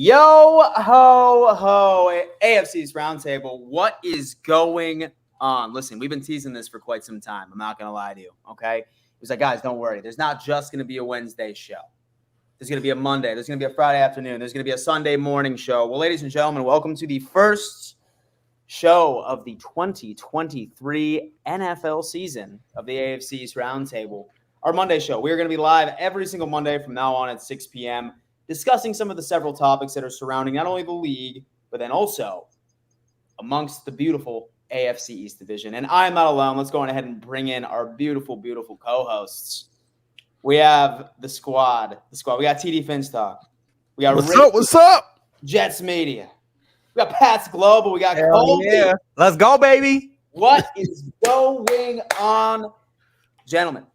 Yo ho ho, AFC East Roundtable. What is going on? Listen, we've been teasing this for quite some time. I'm not going to lie to you, okay? It was like, guys, don't worry. There's not just going to be a Wednesday show. There's going to be a Monday. There's going to be a Friday afternoon. There's going to be a Sunday morning show. Well, ladies and gentlemen, welcome to the first show of the 2023 NFL season of the AFC East Roundtable. Our Monday show. We are going to be live every single Monday from now on at 6 p.m., discussing some of the several topics that are surrounding not only the league, but then also amongst the beautiful AFC East division. And I'm not alone. Let's go on ahead and bring in our beautiful, beautiful co-hosts. We have the squad. We got TD Finstock. We got What's up? Jets Media. We got Pat's Global. We got Colby. Yeah. Let's go, baby. What is going on, gentlemen?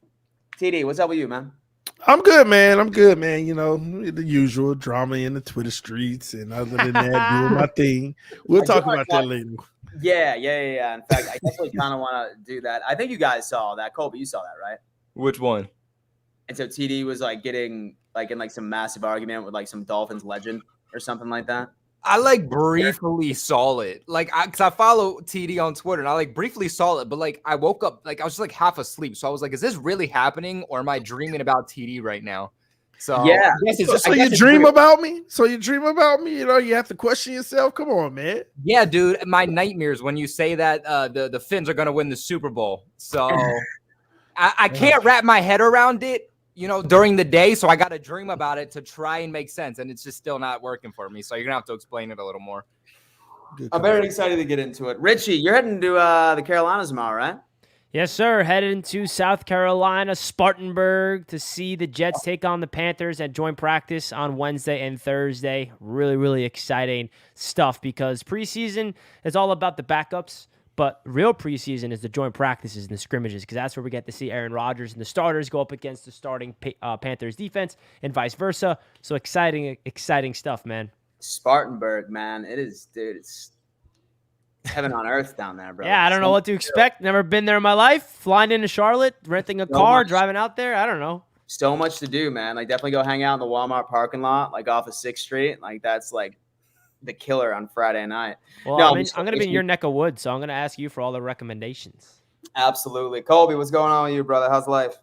TD, what's up with you, man? I'm good, man. You know, the usual drama in the Twitter streets, and other than that, doing my thing. We'll talk about that later. Yeah. In fact, I definitely kind of want to do that. I think you guys saw that. Colby, you saw that, right? Which one? And so TD was like getting like in like some massive argument with like some Dolphins legend or something like that. I like briefly saw it, because I follow TD on Twitter, and I like briefly saw it, but like I woke up, like I was just like half asleep, so I was like, "Is this really happening, or am I dreaming about TD right now?" So yeah, so you dream about me? So you dream about me? You know, you have to question yourself. Come on, man. Yeah, dude, my nightmares when you say that the Finns are gonna win the Super Bowl. So I can't wrap my head around it. You know, during the day, so I got to dream about it to try and make sense, and it's just still not working for me. So you're gonna have to explain it a little more. I'm very excited to get into it. Richie, you're heading to the Carolinas tomorrow, right? Yes, sir. Headed into South Carolina, Spartanburg, to see the Jets take on the Panthers at joint practice on Wednesday and Thursday. Really, really exciting stuff because preseason is all about the backups. But real preseason is the joint practices and the scrimmages because that's where we get to see Aaron Rodgers and the starters go up against the starting Panthers defense and vice versa. So exciting stuff, man. Spartanburg, man. It is, dude. It's heaven on earth down there, bro. Yeah, I don't know what to expect. Never been there in my life. Flying into Charlotte, renting a car, driving out there. I don't know. So much to do, man. Like definitely go hang out in the Walmart parking lot, like off of 6th Street. Like that's like the killer on Friday night. Well, no, I'm going to be in your neck of wood, so I'm going to ask you for all the recommendations. Absolutely. Colby, what's going on with you, brother? How's life?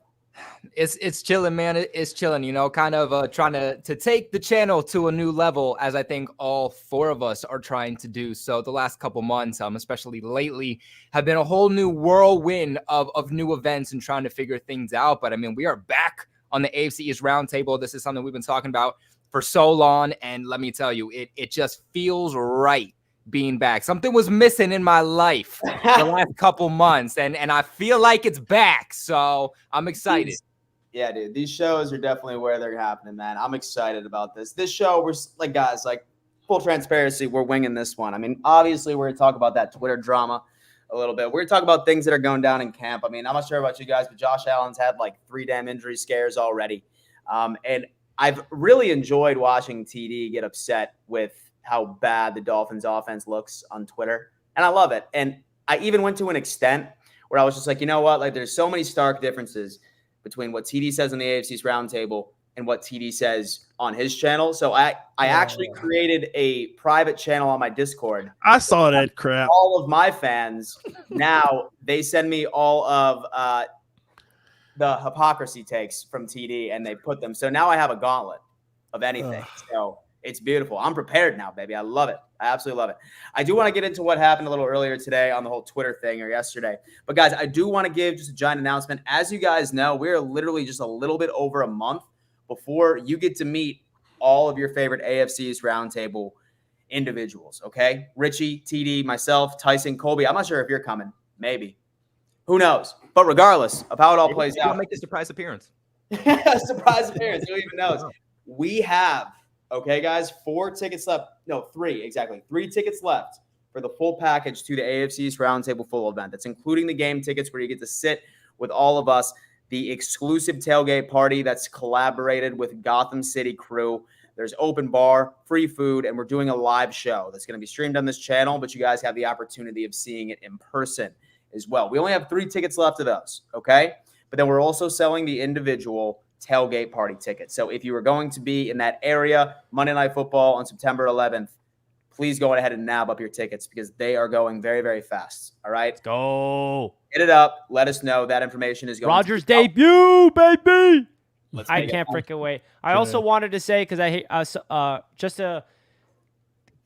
It's chilling, man. It's chilling, you know, kind of trying to take the channel to a new level, as I think all four of us are trying to do. So the last couple months, especially lately, have been a whole new whirlwind of new events and trying to figure things out. But I mean, we are back on the AFC East Roundtable. This is something we've been talking about for so long, and let me tell you, it just feels right being back. Something was missing in my life the last couple months, and I feel like it's back, so I'm excited. Yeah, dude, these shows are definitely where they're happening, man. I'm excited about this. This show, we're like, guys, like full transparency, we're winging this one. I mean, obviously, we're going to talk about that Twitter drama a little bit. We're going to talk about things that are going down in camp. I mean, I'm not sure about you guys, but Josh Allen's had like 3 damn injury scares already, and I've really enjoyed watching TD get upset with how bad the Dolphins offense looks on Twitter. And I love it. And I even went to an extent where I was just like, you know what? Like there's so many stark differences between what TD says on the AFC's Roundtable and what TD says on his channel. So I actually created a private channel on my Discord. I saw that crap. All of my fans, now they send me all of the hypocrisy takes from TD, and they put them. So now I have a gauntlet of anything. So it's beautiful. I'm prepared now, baby. I love it. I absolutely love it. I do want to get into what happened a little earlier today on the whole Twitter thing or yesterday. But, guys, I do want to give just a giant announcement. As you guys know, we're literally just a little bit over a month before you get to meet all of your favorite AFC East Roundtable individuals, okay? Richie, TD, myself, Tyson, Colby. I'm not sure if you're coming. Maybe. Who knows? But regardless of how it all plays out. I'll make a surprise appearance. Surprise appearance. Who even knows? We have, okay, guys, 4 tickets left. No, 3, exactly. 3 tickets left for the full package to the AFC East Roundtable full event. That's including the game tickets where you get to sit with all of us, the exclusive tailgate party that's collaborated with Gotham City crew. There's open bar, free food, and we're doing a live show that's going to be streamed on this channel, but you guys have the opportunity of seeing it in person as well. We only have 3 tickets left of those, okay? But then we're also selling the individual tailgate party tickets. So if you are going to be in that area, Monday Night Football on September 11th, please go ahead and nab up your tickets because they are going very, very fast. All right? Let's go. Hit it up. Let us know. That information is going Rogers' debut, baby. Let's I make it can't fun. freaking wait. I also wanted to say, because I hate just to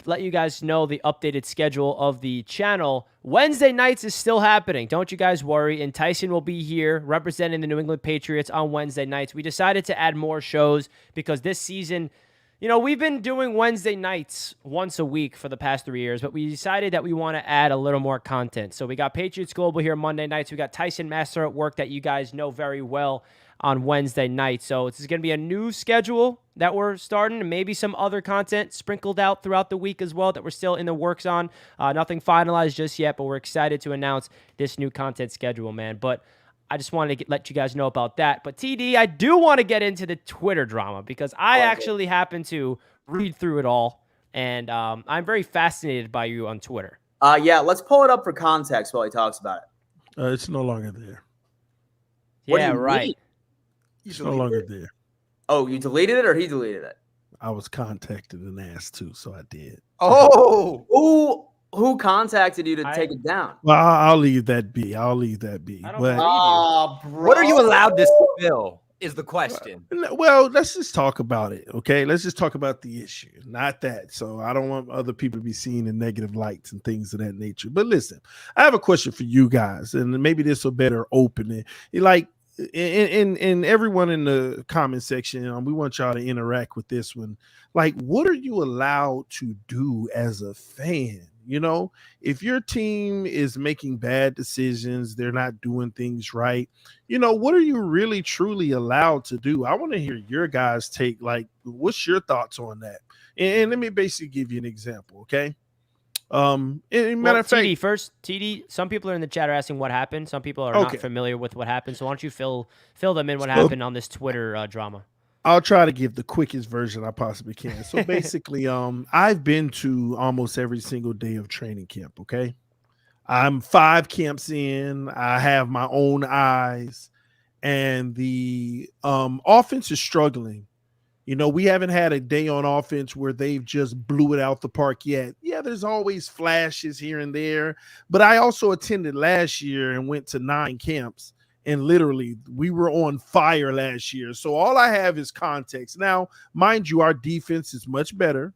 let you guys know the updated schedule of the channel. Wednesday nights is still happening. Don't you guys worry. And Tyson will be here representing the New England Patriots on Wednesday nights. We decided to add more shows because this season, you know, we've been doing Wednesday nights once a week for the past 3 years, but we decided that we want to add a little more content. So we got Patriots Global here Monday nights. We got Tyson Master at Work that you guys know very well on Wednesday night. So this is going to be a new schedule that we're starting, and maybe some other content sprinkled out throughout the week as well that we're still in the works on. Nothing finalized just yet, but we're excited to announce this new content schedule, man. But I just wanted to let you guys know about that. But TD, I do want to get into the Twitter drama because I actually happen to read through it all, and I'm very fascinated by you on Twitter. Yeah, let's pull it up for context while he talks about it. It's no longer there. What do Yeah, you right. mean? It's no longer there. Oh, you deleted it or he deleted it? I was contacted and asked to, so I did. Oh, who contacted you to take it down? Well, I'll leave that be. I don't believe Bro. What are you allowed to spill is the question. Well, let's just talk about it, okay? Let's just talk about the issue, not that. So I don't want other people to be seen in negative lights and things of that nature. But listen, I have a question for you guys, and maybe this will better open it. Like, in everyone in the comment section, we want y'all to interact with this one. Like, what are you allowed to do as a fan? You know, if your team is making bad decisions, they're not doing things right, you know, what are you really truly allowed to do? I want to hear your guys' take. Like, what's your thoughts on that? And let me basically give you an example, okay? Matter of fact, TD, some people are in the chat are asking what happened. Some people are not familiar with what happened. So why don't you fill them in what happened on this Twitter drama? I'll try to give the quickest version I possibly can. So basically, I've been to almost every single day of training camp, okay? I'm 5 camps in. I have my own eyes, and the offense is struggling. You know, we haven't had a day on offense where they've just blew it out the park yet. Yeah, there's always flashes here and there, but I also attended last year and went to 9 camps. And literally, we were on fire last year. So all I have is context. Now, mind you, our defense is much better.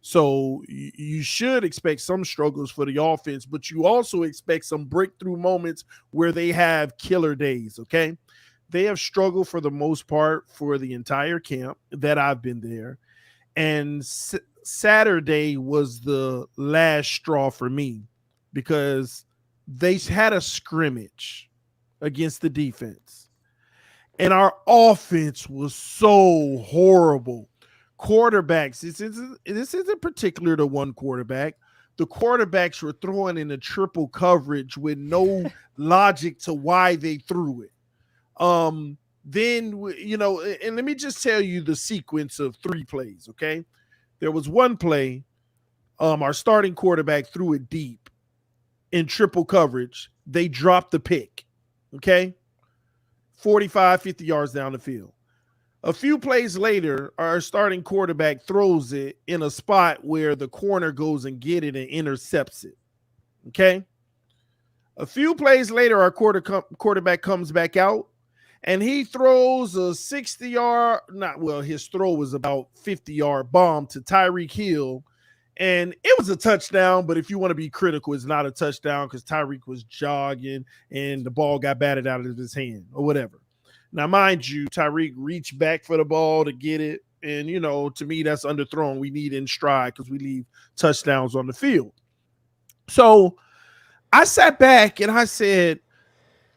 So you should expect some struggles for the offense, but you also expect some breakthrough moments where they have killer days, okay? They have struggled for the most part for the entire camp that I've been there. And Saturday was the last straw for me because they had a scrimmage against the defense, and our offense was so horrible. Quarterbacks, this isn't particular to one quarterback. The quarterbacks were throwing in a triple coverage with no logic to why they threw it. Then, you know, and let me just tell you the sequence of 3 plays, okay? There was one play, our starting quarterback threw it deep in triple coverage. They dropped the pick. Okay, 45, 50 yards down the field. A few plays later, our starting quarterback throws it in a spot where the corner goes and get it and intercepts it. Okay. A few plays later, our quarterback comes back out and he throws a 60-yard, his throw was about 50-yard bomb to Tyreek Hill. And it was a touchdown, but if you want to be critical, it's not a touchdown because Tyreek was jogging and the ball got batted out of his hand or whatever. Now, mind you, Tyreek reached back for the ball to get it. And, you know, to me, that's underthrown. We need in stride because we leave touchdowns on the field. So I sat back and I said,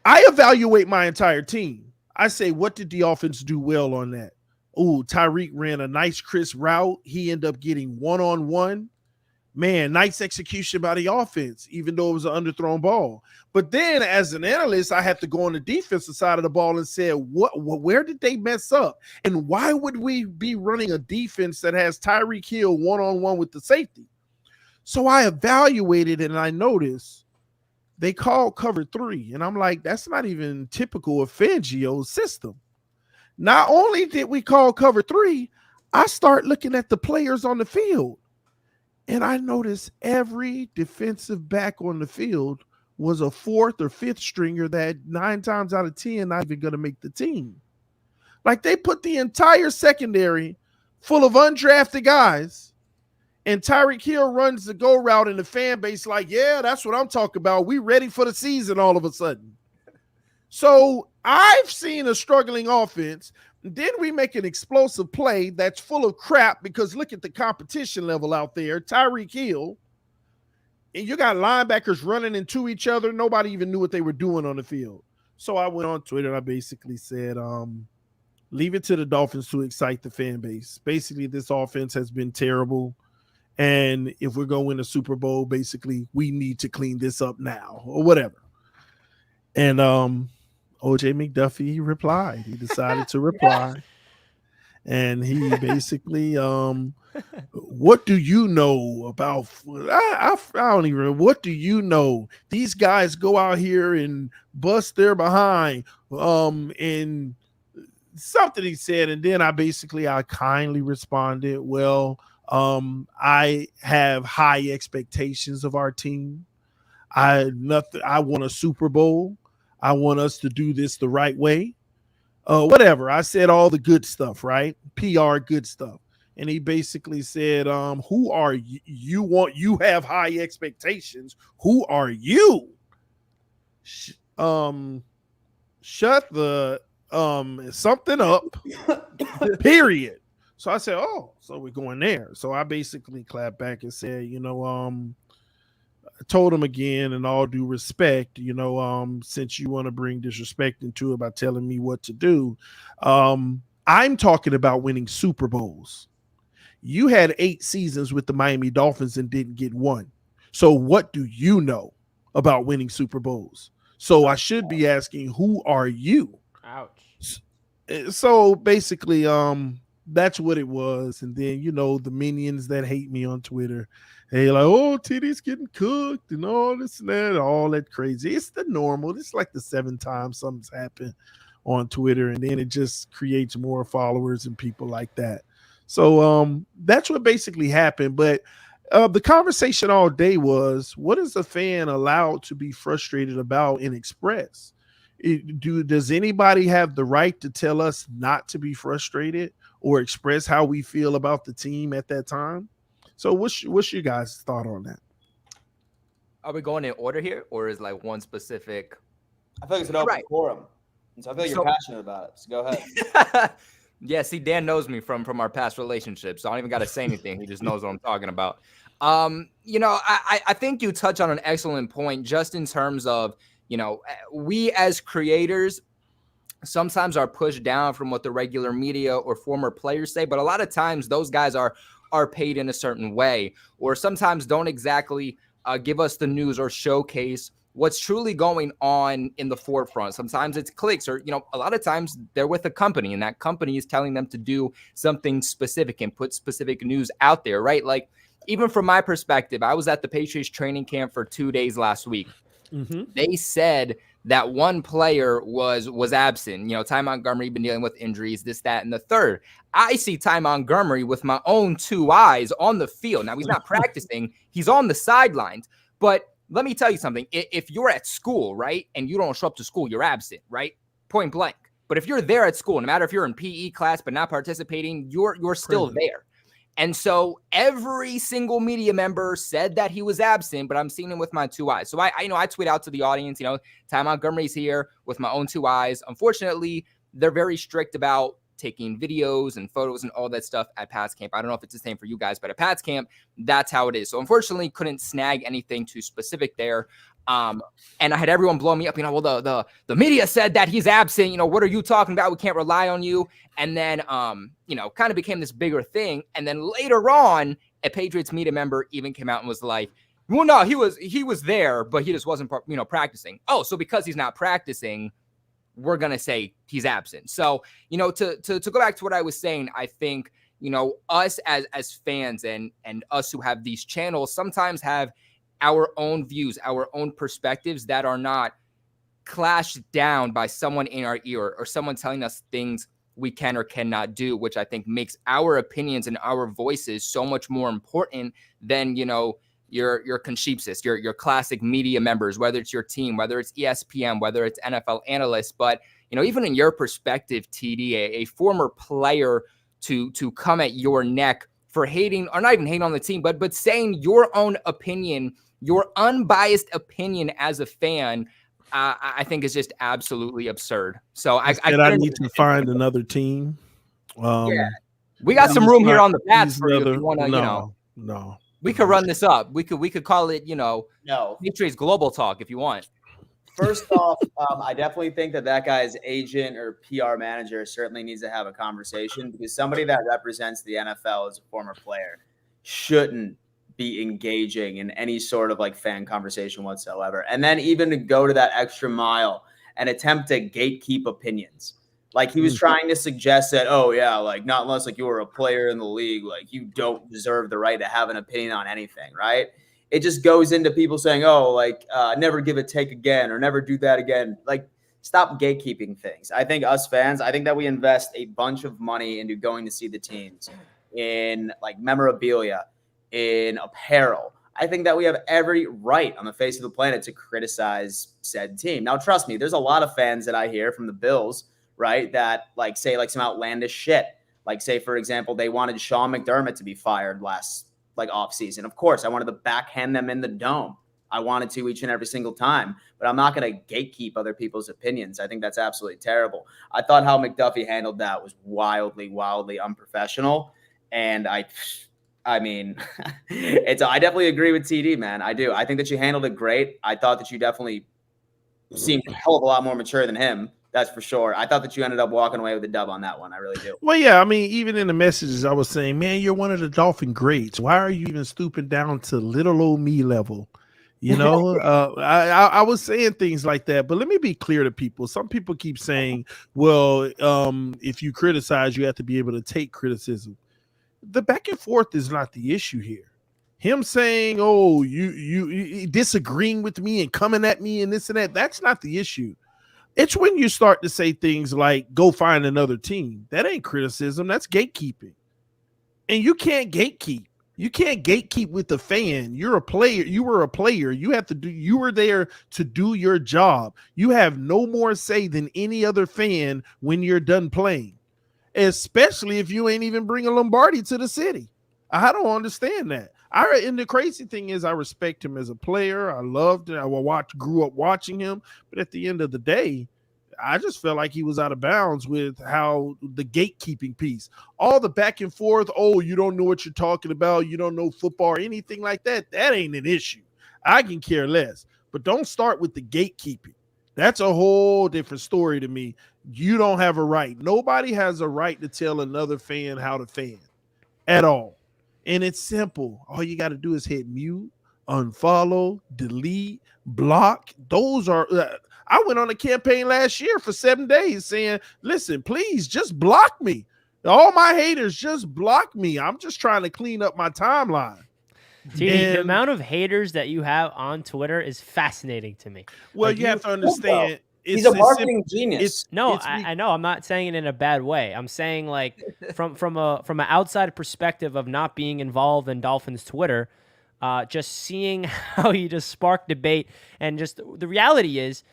I evaluate my entire team. I say, what did the offense do well on that? Oh, Tyreek ran a nice crisp route. He ended up getting one-on-one. Man, nice execution by the offense, even though it was an underthrown ball. But then as an analyst, I had to go on the defensive side of the ball and say, where did they mess up? And why would we be running a defense that has Tyreek Hill one-on-one with the safety? So I evaluated and I noticed they called cover 3. And I'm like, that's not even typical of Fangio's system. Not only did we call cover 3, I start looking at the players on the field, and I noticed every defensive back on the field was a 4th or 5th stringer that 9 times out of 10 not even going to make the team. Like, they put the entire secondary full of undrafted guys, and Tyreek Hill runs the go route, and the fan base like, yeah, that's what I'm talking about. We ready for the season all of a sudden. So I've seen a struggling offense. Then we make an explosive play that's full of crap because look at the competition level out there. Tyreek Hill, and you got linebackers running into each other. Nobody even knew what they were doing on the field. So I went on Twitter and I basically said, leave it to the Dolphins to excite the fan base. Basically, this offense has been terrible. And if we're going to win a Super Bowl, basically, we need to clean this up now or whatever. And OJ McDuffie replied. He decided to reply. And he basically, what do you know about, I don't even, what do you know? These guys go out here and bust their behind, and something he said. And then I kindly responded, well, I have high expectations of our team. I want a Super Bowl. I want us to do this the right way. Whatever. I said all the good stuff, right? PR good stuff. And he basically said, who are you? You have high expectations. Who are you? Shut the something up. Period. So I said, oh, so we're going there. So I basically clapped back and said, I told him again, in all due respect, since you want to bring disrespect into it by telling me what to do, I'm talking about winning Super Bowls. You had 8 seasons with the Miami Dolphins and didn't get one. So what do you know about winning Super Bowls? So I should be asking, who are you? Ouch. So basically, that's what it was. And then, the minions that hate me on Twitter, hey, like, oh, TD's getting cooked and all this and that, all that crazy. It's the normal. It's like the 7th time something's happened on Twitter, and then it just creates more followers and people like that. So that's what basically happened. But the conversation all day was, what is a fan allowed to be frustrated about and express? Does anybody have the right to tell us not to be frustrated or express how we feel about the team at that time? So what's your guys' thought on that? Are we going in order here, or is like one specific? I feel like it's an open forum. And so I feel like you're passionate about it. So go ahead. Yeah, see, Dan knows me from our past relationships, so I don't even got to say anything. He just knows what I'm talking about. I think you touch on an excellent point just in terms of, we as creators sometimes are pushed down from what the regular media or former players say, but a lot of times those guys are paid in a certain way, or sometimes don't exactly give us the news or showcase what's truly going on in the forefront. Sometimes it's clicks, or, a lot of times they're with a company and that company is telling them to do something specific and put specific news out there, right? Like, even from my perspective, I was at the Patriots training camp for 2 days last week. Mm-hmm. They said that one player was absent. Ty Montgomery been dealing with injuries, this, that, and the third. I see Ty Montgomery with my own 2 eyes on the field. Now, he's not practicing. He's on the sidelines. But let me tell you something. If you're at school, right, and you don't show up to school, you're absent, right? Point blank. But if you're there at school, no matter if you're in PE class but not participating, you're still there. And so every single media member said that he was absent, but I'm seeing him with my 2 eyes. So I tweet out to the audience, Ty Montgomery's here with my own 2 eyes. Unfortunately, they're very strict about taking videos and photos and all that stuff at Pats camp. I don't know if it's the same for you guys, but at Pats camp, that's how it is. So unfortunately, couldn't snag anything too specific there. And I had everyone blow me up, well, the media said that he's absent. What are you talking about? We can't rely on you. And then, kind of became this bigger thing. And then later on, a Patriots media member even came out and was like, well, no, he was there, but he just wasn't, practicing. Oh, so because he's not practicing, we're going to say he's absent. So, to go back to what I was saying, I think, us as fans and us who have these channels sometimes have our own views, our own perspectives that are not clashed down by someone in our ear or someone telling us things we can or cannot do, which I think makes our opinions and our voices so much more important than, you know, your concheapsis, your classic media members, whether it's your team, whether it's ESPN, whether it's NFL analysts. But, you know, even in your perspective, TD, a former player to come at your neck for hating, or not even hating on the team, but saying your own opinion, your unbiased opinion as a fan, I think is just absolutely absurd. So I need to find another team. Yeah, we got some room here on the Pats for you if you want to, No. We could run this up. We could call it, you know, Patriots Global Talk if you want. First off, I definitely think that guy's agent or PR manager certainly needs to have a conversation, because somebody that represents the NFL as a former player shouldn't be engaging in any sort of like fan conversation whatsoever. And then even to go to that extra mile and attempt to gatekeep opinions. Like he was trying to suggest that, oh yeah, like not unless like you were a player in the league, like you don't deserve the right to have an opinion on anything, right? It just goes into people saying, oh, like never give a take again or never do that again. Like stop gatekeeping things. I think us fans, I think that we invest a bunch of money into going to see the teams in like memorabilia, in apparel. I think that we have every right on the face of the planet to criticize said team. Now, trust me, there's a lot of fans that I hear from the Bills, right, that like say like some outlandish shit. Like say, for example, they wanted Sean McDermott to be fired last like off season. Of course, I wanted to backhand them in the dome. I wanted to each and every single time, but I'm not going to gatekeep other people's opinions. I think that's absolutely terrible. I thought how McDuffie handled that was wildly, wildly unprofessional. And I mean, I definitely agree with TD, man. I do. I think that you handled it great. I thought that you definitely seemed a hell of a lot more mature than him. That's for sure. I thought that you ended up walking away with a dub on that one. I really do. Well, yeah. I mean, even in the messages, I was saying, man, you're one of the Dolphin greats. Why are you even stooping down to little old me level? You know, I was saying things like that. But let me be clear to people. Some people keep saying, well, if you criticize, you have to be able to take criticism. The back and forth is not the issue here. Him saying, oh, you disagreeing with me and coming at me and this and that, that's not the issue. It's when you start to say things like, go find another team. That ain't criticism. That's gatekeeping. And you can't gatekeep. You can't gatekeep with the fan. You're a player. You were a player. You were there to do your job. You have no more say than any other fan when you're done playing, especially if you ain't even bringing Lombardi to the city. I don't understand that. And the crazy thing is, I respect him as a player. I loved it. Grew up watching him. But at the end of the day, I just felt like he was out of bounds with how the gatekeeping piece, all the back and forth. Oh, you don't know what you're talking about. You don't know football or anything like that. That ain't an issue. I can care less. But don't start with the gatekeeping. That's a whole different story to me. You don't have a right. Nobody has a right to tell another fan how to fan at all. And it's simple. All you got to do is hit mute, unfollow, delete, block. Those are I went on a campaign last year for 7 days saying, listen, please just block me. All my haters, just block me. I'm just trying to clean up my timeline. The amount of haters that you have on Twitter is fascinating to me. Well, you have to understand. He's a marketing genius. I know. I'm not saying it in a bad way. I'm saying like from an outside perspective of not being involved in Dolphins Twitter, just seeing how you just spark debate, and just the reality is,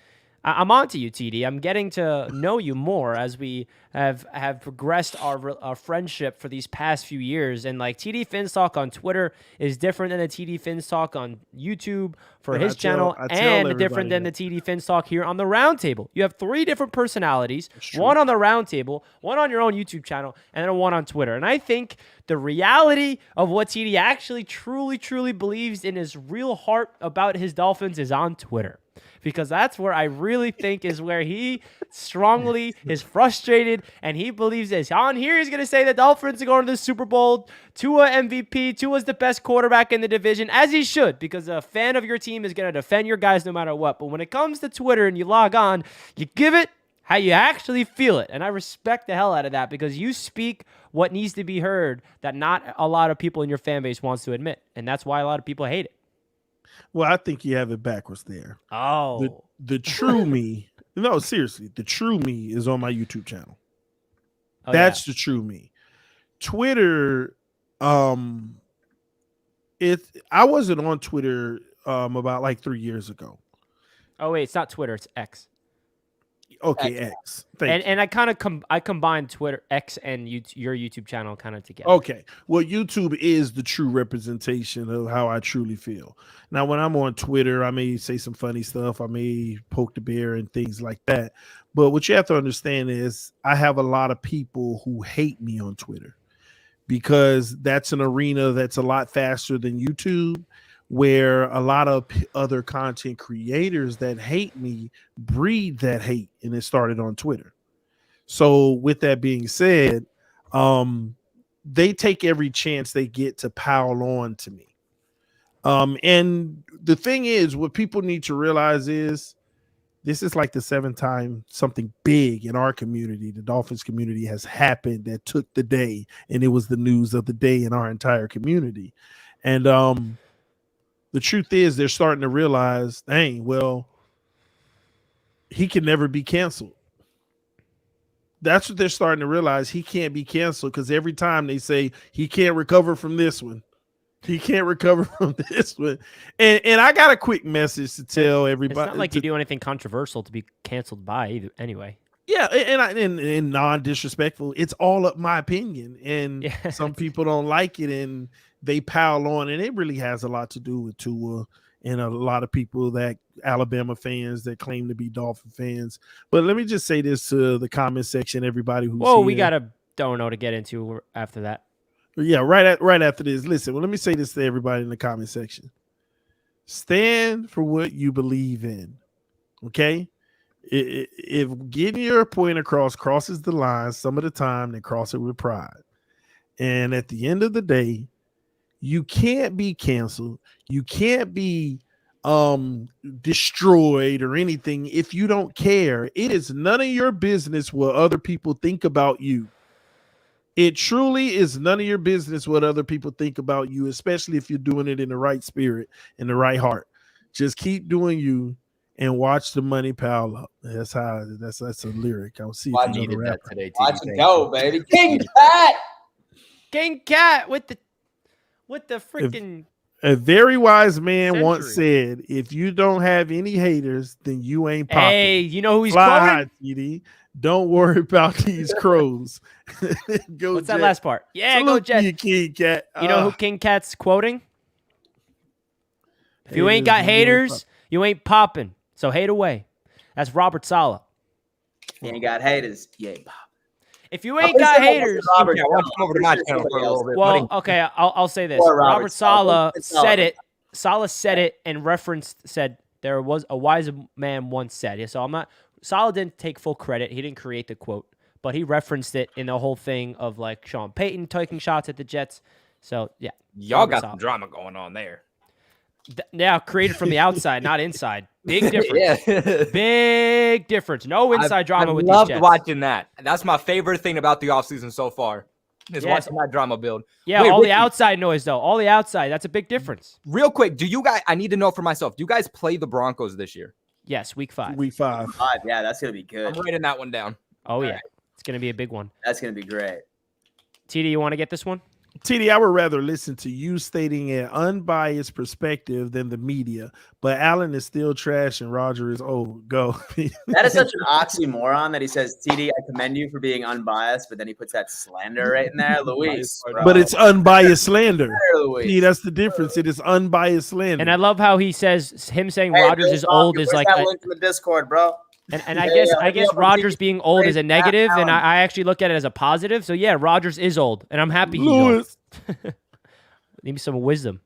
I'm on to you, TD. I'm getting to know you more as we have progressed our friendship for these past few years. And like TD Fins Talk on Twitter is different than the TD Fins Talk on YouTube for his channel, and different than the TD Fins Talk here on the Roundtable. You have 3 different personalities, one on the Roundtable, one on your own YouTube channel, and then one on Twitter. And I think the reality of what TD actually truly believes in his real heart about his Dolphins is on Twitter. Because that's where I really think is where he strongly is frustrated, and he believes this. On here, he's going to say the Dolphins are going to the Super Bowl. Tua MVP. Tua's the best quarterback in the division, as he should, because a fan of your team is going to defend your guys no matter what. But when it comes to Twitter and you log on, you give it how you actually feel it. And I respect the hell out of that, because you speak what needs to be heard that not a lot of people in your fan base wants to admit. And that's why a lot of people hate it. Well, I think you have it backwards there. Oh. The true me, no, seriously, the true me is on my YouTube channel. Oh, That's the true me. Twitter, I wasn't on Twitter about like 3 years ago. Oh wait, it's not Twitter, it's X. Okay, X. Thank you. And I kind of I combined Twitter, X, and your YouTube channel kind of together. Okay. Well, YouTube is the true representation of how I truly feel. Now, when I'm on Twitter, I may say some funny stuff. I may poke the bear and things like that. But what you have to understand is I have a lot of people who hate me on Twitter because that's an arena that's a lot faster than YouTube, where a lot of other content creators that hate me breed that hate, and it started on Twitter. So with that being said, they take every chance they get to pile on to me. And the thing is, what people need to realize is this is like the 7th time something big in our community, the Dolphins community, has happened that took the day, and it was the news of the day in our entire community. And the truth is they're starting to realize, dang, well, he can never be canceled. That's what they're starting to realize. He can't be canceled because every time they say he can't recover from this one, he can't recover from this one. And I got a quick message to tell everybody. It's not like you do anything controversial to be canceled by either. Anyway. Yeah, and non-disrespectful. It's all up my opinion, and some people don't like it, and they pile on, and it really has a lot to do with Tua and a lot of people that Alabama fans that claim to be Dolphin fans. But let me just say this to the comment section, everybody who's here. We got a dono to get into after that. Yeah, right after this. Listen, well, let me say this to everybody in the comment section. Stand for what you believe in, okay? If getting your point across crosses the line, some of the time they cross it with pride. And at the end of the day, you can't be canceled. You can't be destroyed or anything if you don't care. It is none of your business what other people think about you. It truly is none of your business what other people think about you, especially if you're doing it in the right spirit, in the right heart. Just keep doing you and watch the money pile up. That's a lyric. I'll see if you know the rapper. Today, watch it go, baby. King Cat. King Cat with the freaking. A very wise man century. Once said, "If you don't have any haters, then you ain't popping." Hey, you know who he's Fly quoting? high, TD. Don't worry about these crows. Go What's Jet. that last part? Yeah, Salute go Jet. you, King Cat. You know who King Cat's quoting? If you ain't got haters, you ain't popping. So hate away. That's Robert Saleh. You ain't got haters. You ain't popping. If you ain't got haters, Robert, come over to my channel for a little bit. well, okay, I'll say this. Or Robert Saleh Saleh. said it. Saleh said it and said there was a wise man once said. Yeah, so I'm not. Saleh didn't take full credit. He didn't create the quote, but he referenced it in the whole thing of like Sean Payton taking shots at the Jets. So yeah, Y'all Robert got Saleh. some drama going on there. Yeah, created from the outside, not inside. Big difference. Yeah. Big difference. No inside drama with these loved Jets. watching that. That's my favorite thing about the offseason so far. Is Yeah. watching that drama build. Yeah, Wait, all Ricky, the outside noise though. All the outside. That's a big difference. real quick, do you guys? I need to know for myself. Do you guys play the Broncos this year? Yes, week 5. Week 5. Yeah, that's gonna be I'm good. writing that one down. Oh yeah, right. it's gonna be a big one. That's gonna be great. TD, you want to get this one? TD, I would rather listen to you stating an unbiased perspective than the media. But Allen is still trash and Roger is old. Go. That is such an oxymoron that he says, TD, I commend you for being unbused, but then he puts that slander right in there. Luis. Bro. But it's unbiased slander. Luis. See, that's the difference. It is unbiased slander. And I love how he says him saying Hey, Rodgers Bill is Bronco, old is where's like that link in the Discord, bro. and I Yeah, guess yeah, Rodgers being old is a Praise Matt negative, and Allen. I actually look at it as a positive. So yeah, Rodgers is old, and I'm happy he's old. Lewis. Need me some wisdom.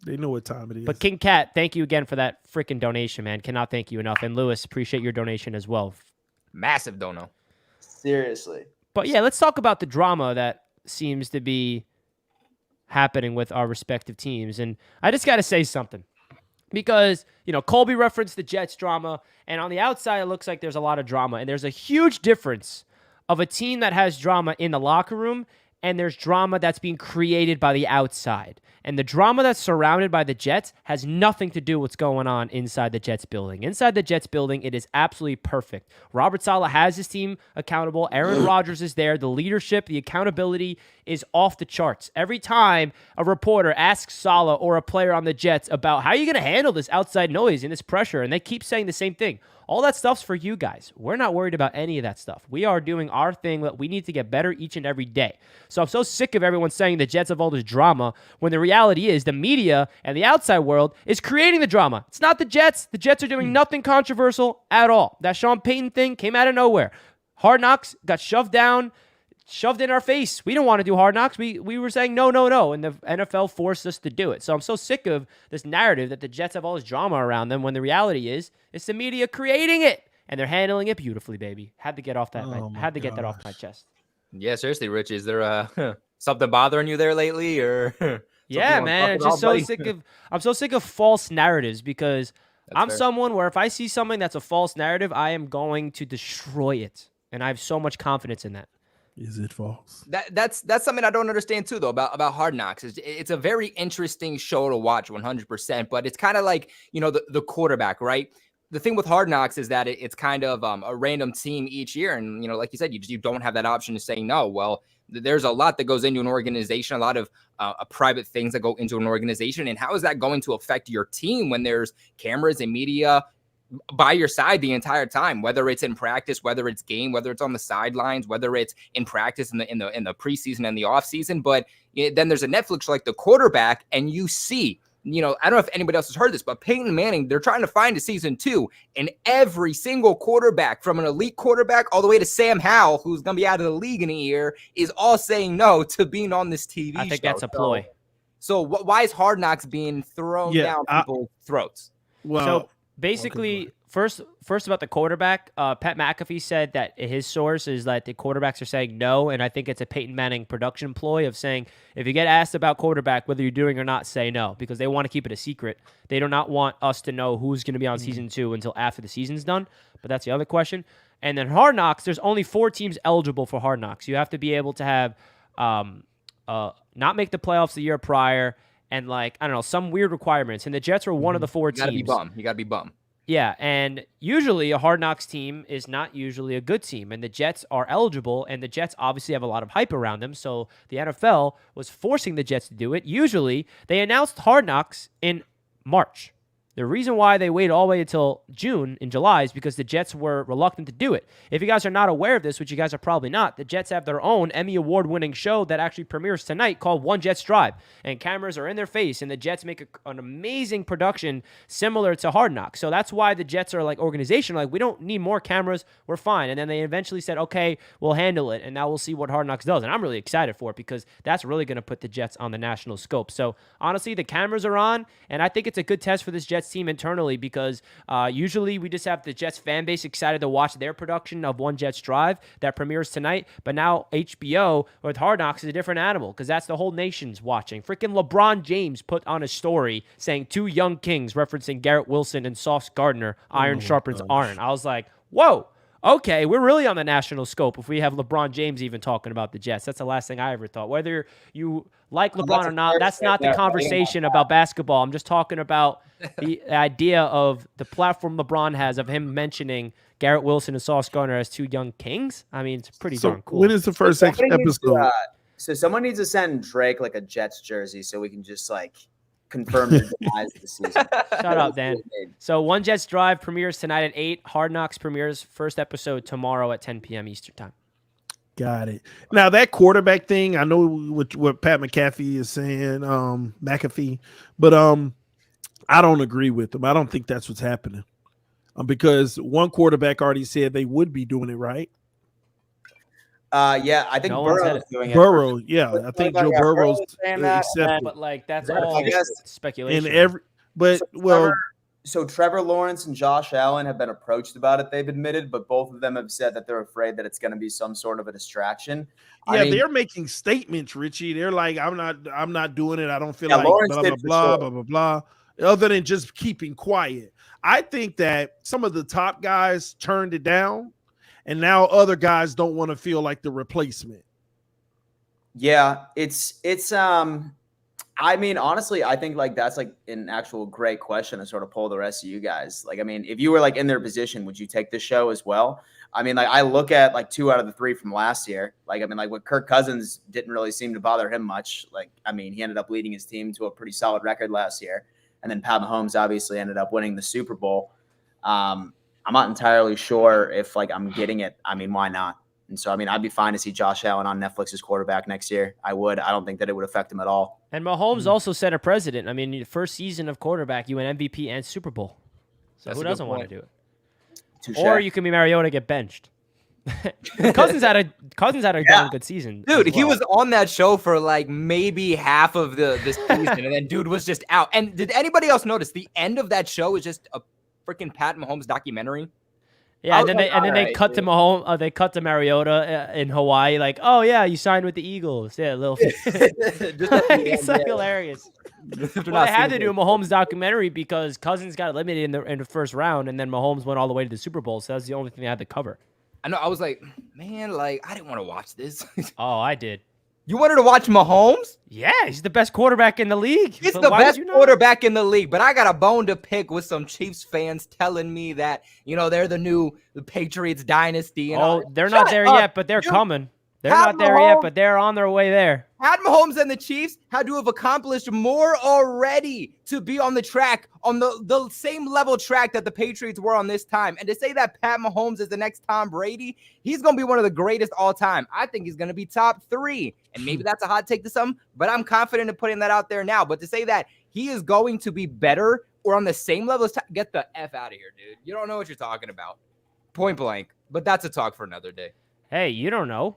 They know what time it is. But King Cat, thank you again for that freaking donation, man. Cannot thank you enough. And Lewis, appreciate your donation as well. Massive dono. Seriously. But yeah, let's talk about the drama that seems to be happening with our respective teams. And I just got to say something because, Colby referenced the Jets drama, and on the outside, it looks like there's a lot of drama. And there's a huge difference of a team that has drama in the locker room and there's drama that's being created by the outside. And the drama that's surrounded by the Jets has nothing to do with what's going on inside the Jets building. Inside the Jets building, it is absolutely perfect. Robert Saleh has his team accountable. Aaron Rodgers is there. The leadership, the accountability is off the charts. Every time a reporter asks Saleh or a player on the Jets about how are you going to handle this outside noise and this pressure, and they keep saying the same thing. All that stuff's for you guys. We're not worried about any of that stuff. We are doing our thing that we need to get better each and every day. So I'm so sick of everyone saying the Jets have all this drama when the reality is the media and the outside world is creating the drama. It's not the Jets. The Jets are doing nothing controversial at all. That Sean Payton thing came out of nowhere. Hard Knocks got shoved in our face. We didn't want to do Hard Knocks. We were saying no, and the NFL forced us to do it. So I'm so sick of this narrative that the Jets have all this drama around them when the reality is it's the media creating it, and they're handling it beautifully, baby. Had to get off that. Get that off my chest. Yeah, seriously, Rich, is there something bothering you there lately, or? Yeah, man, I'm just so sick of. I'm so sick of false narratives because I'm someone where if I see something that's a false narrative, I am going to destroy it, and I have so much confidence in that. Is it false? That's something I don't understand too, though, about Hard Knocks. It's a very interesting show to watch, 100%. But it's kind of like, the quarterback, right? The thing with Hard Knocks is that it's kind of a random team each year, and like you said, you don't have that option to say no. Well, there's a lot that goes into an organization, a lot of private things that go into an organization, and how is that going to affect your team when there's cameras and media by your side the entire time, whether it's in practice, whether it's game, whether it's on the sidelines, whether it's in practice in the preseason and the off season. But then there's a Netflix show like The Quarterback, and you see, I don't know if anybody else has heard this, but Peyton Manning, they're trying to find a season 2, and every single quarterback, from an elite quarterback all the way to Sam Howell, who's going to be out of the league in a year, is all saying no to being on this TV show. I think that's a ploy. So why is Hard Knocks being thrown down people's throats? Well, basically, first about the quarterback, Pat McAfee said that his source is that the quarterbacks are saying no, and I think it's a Peyton Manning production ploy of saying if you get asked about quarterback, whether you're doing or not, say no, because they want to keep it a secret. They do not want us to know who's going to be on season 2 until after the season's done, but that's the other question. And then Hard Knocks, there's only 4 teams eligible for Hard Knocks. You have to be able to have not make the playoffs the year prior, and some weird requirements. And the Jets are one of the 4 teams. You gotta be bum. Yeah, and usually a Hard Knocks team is not usually a good team, and the Jets are eligible, and the Jets obviously have a lot of hype around them, so the NFL was forcing the Jets to do it. Usually, they announced Hard Knocks in March. The reason why they waited all the way until June and July is because the Jets were reluctant to do it. If you guys are not aware of this, which you guys are probably not, the Jets have their own Emmy Award-winning show that actually premieres tonight called One Jets Drive, and cameras are in their face, and the Jets make an amazing production similar to Hard Knocks. So that's why the Jets are organization, we don't need more cameras, we're fine. And then they eventually said, okay, we'll handle it, and now we'll see what Hard Knocks does. And I'm really excited for it because that's really going to put the Jets on the national scope. So honestly, the cameras are on, and I think it's a good test for this Jets team internally because usually we just have the Jets fan base excited to watch their production of One Jets Drive that premieres tonight, but now HBO with Hard Knocks is a different animal because that's the whole nation's watching. Freaking LeBron James put on a story saying 2 young kings, referencing Garrett Wilson and Sauce Gardner, iron sharpens iron. I was like, whoa, okay, we're really on the national scope if we have LeBron James even talking about the Jets. That's the last thing I ever thought. Whether you like LeBron or not, that's not the conversation about basketball. I'm just talking about the idea of the platform LeBron has of him mentioning Garrett Wilson and Sauce Gardner as 2 young kings. I mean, it's pretty darn cool. When is the first episode? So someone needs to send Drake a Jets jersey so we can just confirm the demise of the season. Shut up, Dan. So One Jets Drive premieres tonight at 8. Hard Knocks premieres first episode tomorrow at 10 p.m. Eastern time. Got it. Now that quarterback thing, I know what Pat McAfee is saying, McAfee, but I don't agree with him. I don't think that's what's happening, because one quarterback already said they would be doing it, right? Yeah, I think Burrow's doing it. Burrow, yeah, I think Joe Burrow's accepted. But that's all speculation. So Trevor Lawrence and Josh Allen have been approached about it, they've admitted, but both of them have said that they're afraid that it's going to be some sort of a distraction. Yeah, they're making statements, Richie. They're like, I'm not doing it. I don't feel like Lawrence blah, blah, blah, blah. Other than just keeping quiet. I think that some of the top guys turned it down, and now other guys don't want to feel like the replacement. Yeah, it's I mean, honestly, I think like that's like an actual great question to sort of pull the rest of you guys. Like, I mean, if you were like in their position, would you take this show as well? I mean, like I look at like 2 out of the 3 from last year. Like, I mean, like what Kirk Cousins didn't really seem to bother him much. Like, I mean, he ended up leading his team to a pretty solid record last year. And then Pat Mahomes obviously ended up winning the Super Bowl. I'm not entirely sure if like I'm getting it. I mean, why not? And so, I mean, I'd be fine to see Josh Allen on Netflix's quarterback next year. I would. I don't think that it would affect him at all. And Mahomes also set a precedent. I mean, the first season of quarterback, you win MVP and Super Bowl. So That's who a good doesn't want to point. do it? Touche. Or you can be Mariota, get benched. Cousins had a damn good season. Dude, as he well. was on that show for like maybe half of this season, and then dude was just out. And did anybody else notice the end of that show is just a freaking Pat Mahomes documentary? Yeah, I and was then like, they alright, cut to dude. Mahomes. They cut to Mariota in Hawaii. Like, oh yeah, you signed with the Eagles. Yeah, little. Just at the end, It's like yeah. hilarious. After Well, not they had to seeing do a it. Mahomes documentary because Cousins got eliminated in the first round, and then Mahomes went all the way to the Super Bowl. So that's the only thing they had to cover. I know. I was like, man, like I didn't want to watch this. Oh, I did. You wanted to watch Mahomes? Yeah, he's the best quarterback in the league. He's But the why would best you not? quarterback in the league, but I got a bone to pick with some Chiefs fans telling me that, you know, they're the Patriots dynasty. And all Oh, that. they're Shut not there up, yet, but they're dude. coming. They're Pat not there yet, Mahomes- but they're on their way there. Pat Mahomes and the Chiefs had to have accomplished more already to be on the track, on the same level track that the Patriots were on this time. And to say that Pat Mahomes is the next Tom Brady, he's going to be one of the greatest all time. I think he's going to be top 3. And maybe that's a hot take to some, but I'm confident in putting that out there now. But to say that he is going to be better or on the same level as get the F out of here, dude. You don't know what you're talking about. Point blank. But that's a talk for another day. Hey, you don't know.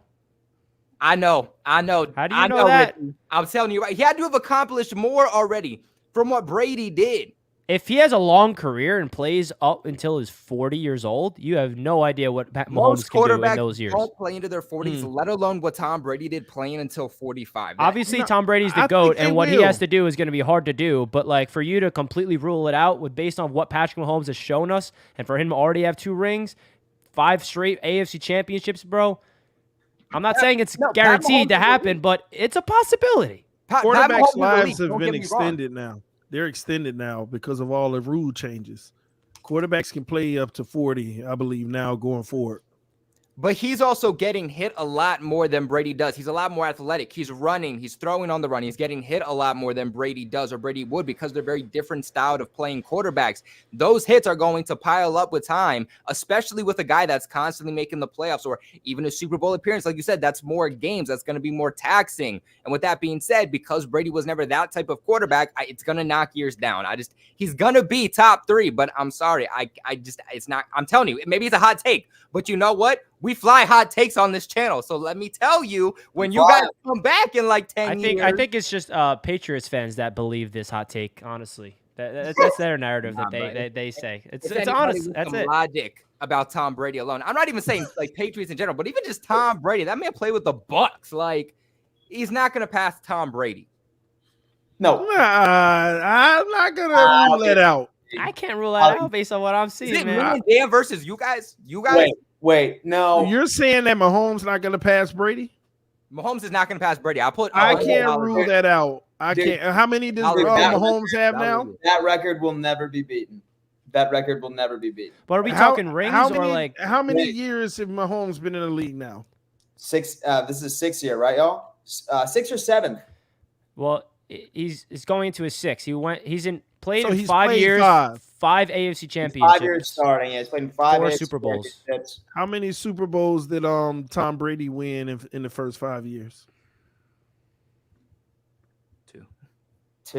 I know. How do you know that? Ricky. I'm telling you, right? He had to have accomplished more already from what Brady did. If he has a long career and plays up until he's 40 years old, you have no idea what Pat Most Mahomes can do in quarterbacks those years. don't play into their 40s, let alone what Tom Brady did playing until 45. That- Obviously, No, Tom Brady's the I GOAT, think they and what he will. has to do is going to be hard to do. But, like, for you to completely rule it out with based on what Patrick Mahomes has shown us, and for him to already have 2 rings, 5 straight AFC championships, bro, I'm not saying it's no, Pat guaranteed Mahomes to is happen, but it's a possibility. Pat Quarterbacks' Mahomes is the lives league, have don't been get me wrong. extended now. They're extended now because of all the rule changes. Quarterbacks can play up to 40, I believe, now going forward. But he's also getting hit a lot more than Brady does. He's a lot more athletic. He's running. He's throwing on the run. He's getting hit a lot more than Brady does or Brady would because they're very different style of playing quarterbacks. Those hits are going to pile up with time, especially with a guy that's constantly making the playoffs or even a Super Bowl appearance. Like you said, that's more games. That's going to be more taxing. And with that being said, because Brady was never that type of quarterback, it's going to knock years down. He's going to be top 3, but I'm sorry. It's not, I'm telling you, maybe it's a hot take, but you know what? We fly hot takes on this channel. So let me tell you, when you guys come back in like 10 years. I think it's just Patriots fans that believe this hot take, honestly. That's their narrative that they say. It's anybody honest. with That's some it. logic about Tom Brady alone. I'm not even saying like Patriots in general, but even just Tom Brady. That man played with the Bucks. Like, he's not going to pass Tom Brady. No, I'm not going to rule that out. I can't rule that out based on what I'm Is seeing, it me man. and Dan versus you guys? You guys? wait, no. You're saying that Mahomes not going to pass Brady? Mahomes is not going to pass Brady. I'll put. I $100 can't rule that out. I Dude, can't. How many does I'll do that. Mahomes have now? That record will never be beaten. That record will never be beaten. But are we talking rings how or many, like? how many Wait. years have Mahomes been in the league now? 6. This is 6th year, right, y'all? 6th or 7th. Well, he's going into his 6th. Played So in he's 5 played years, 5. 5 AFC 5 championships. years starting. Yeah, he's playing 5 4 AFC Super Bowls. championships. How many Super Bowls did Tom Brady win in the first 5 years? 2.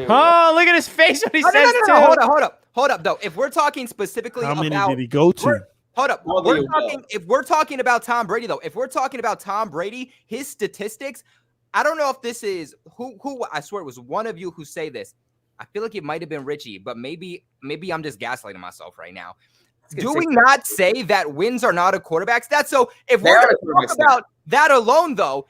Oh, look at his face when he No, says no. two. Hold up, though. If we're talking specifically How many about did he go to? Hold up. Well, there you If we're talking about Tom Brady, though, if we're talking about Tom Brady, his statistics, I don't know if this is who I swear it was one of you who say this. I feel like it might have been Richie, but maybe I'm just gaslighting myself right now. Do we not say that wins are not a quarterback stat? So if we're going to talk about that alone, though,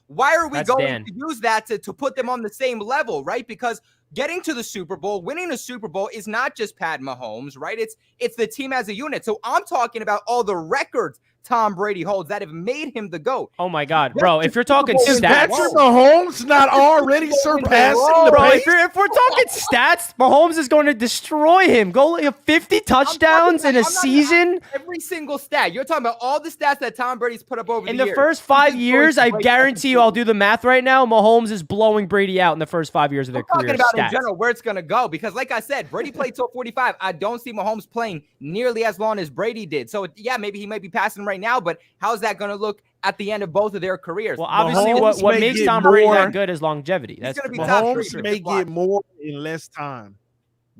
why are we That's going Dan. to use that to put them on the same level, right? Because getting to the Super Bowl, winning the Super Bowl is not just Pat Mahomes, right? It's the team as a unit. So I'm talking about all the records Tom Brady holds that have made him the GOAT. Oh my God, bro! If you're talking Is stats, Patrick Mahomes not already surpassing the bro, pace? if we're talking stats, Mahomes is going to destroy him. Go like 50 touchdowns in a season. Every single stat. You're talking about all the stats that Tom Brady's put up over In the the years. first 5 years, I guarantee you, I'll do the math right now. Mahomes is blowing Brady out in the first 5 years of their career. Talking about stats. in general where it's going to go, because like I said, Brady played till 45. I don't see Mahomes playing nearly as long as Brady did. So yeah, maybe he might be passing right now, but how's that going to look at the end of both of their careers? Well, obviously, Mahomes what may makes get Tom Brady more- that good is longevity. That's gonna be top three. Mahomes may get more in less time.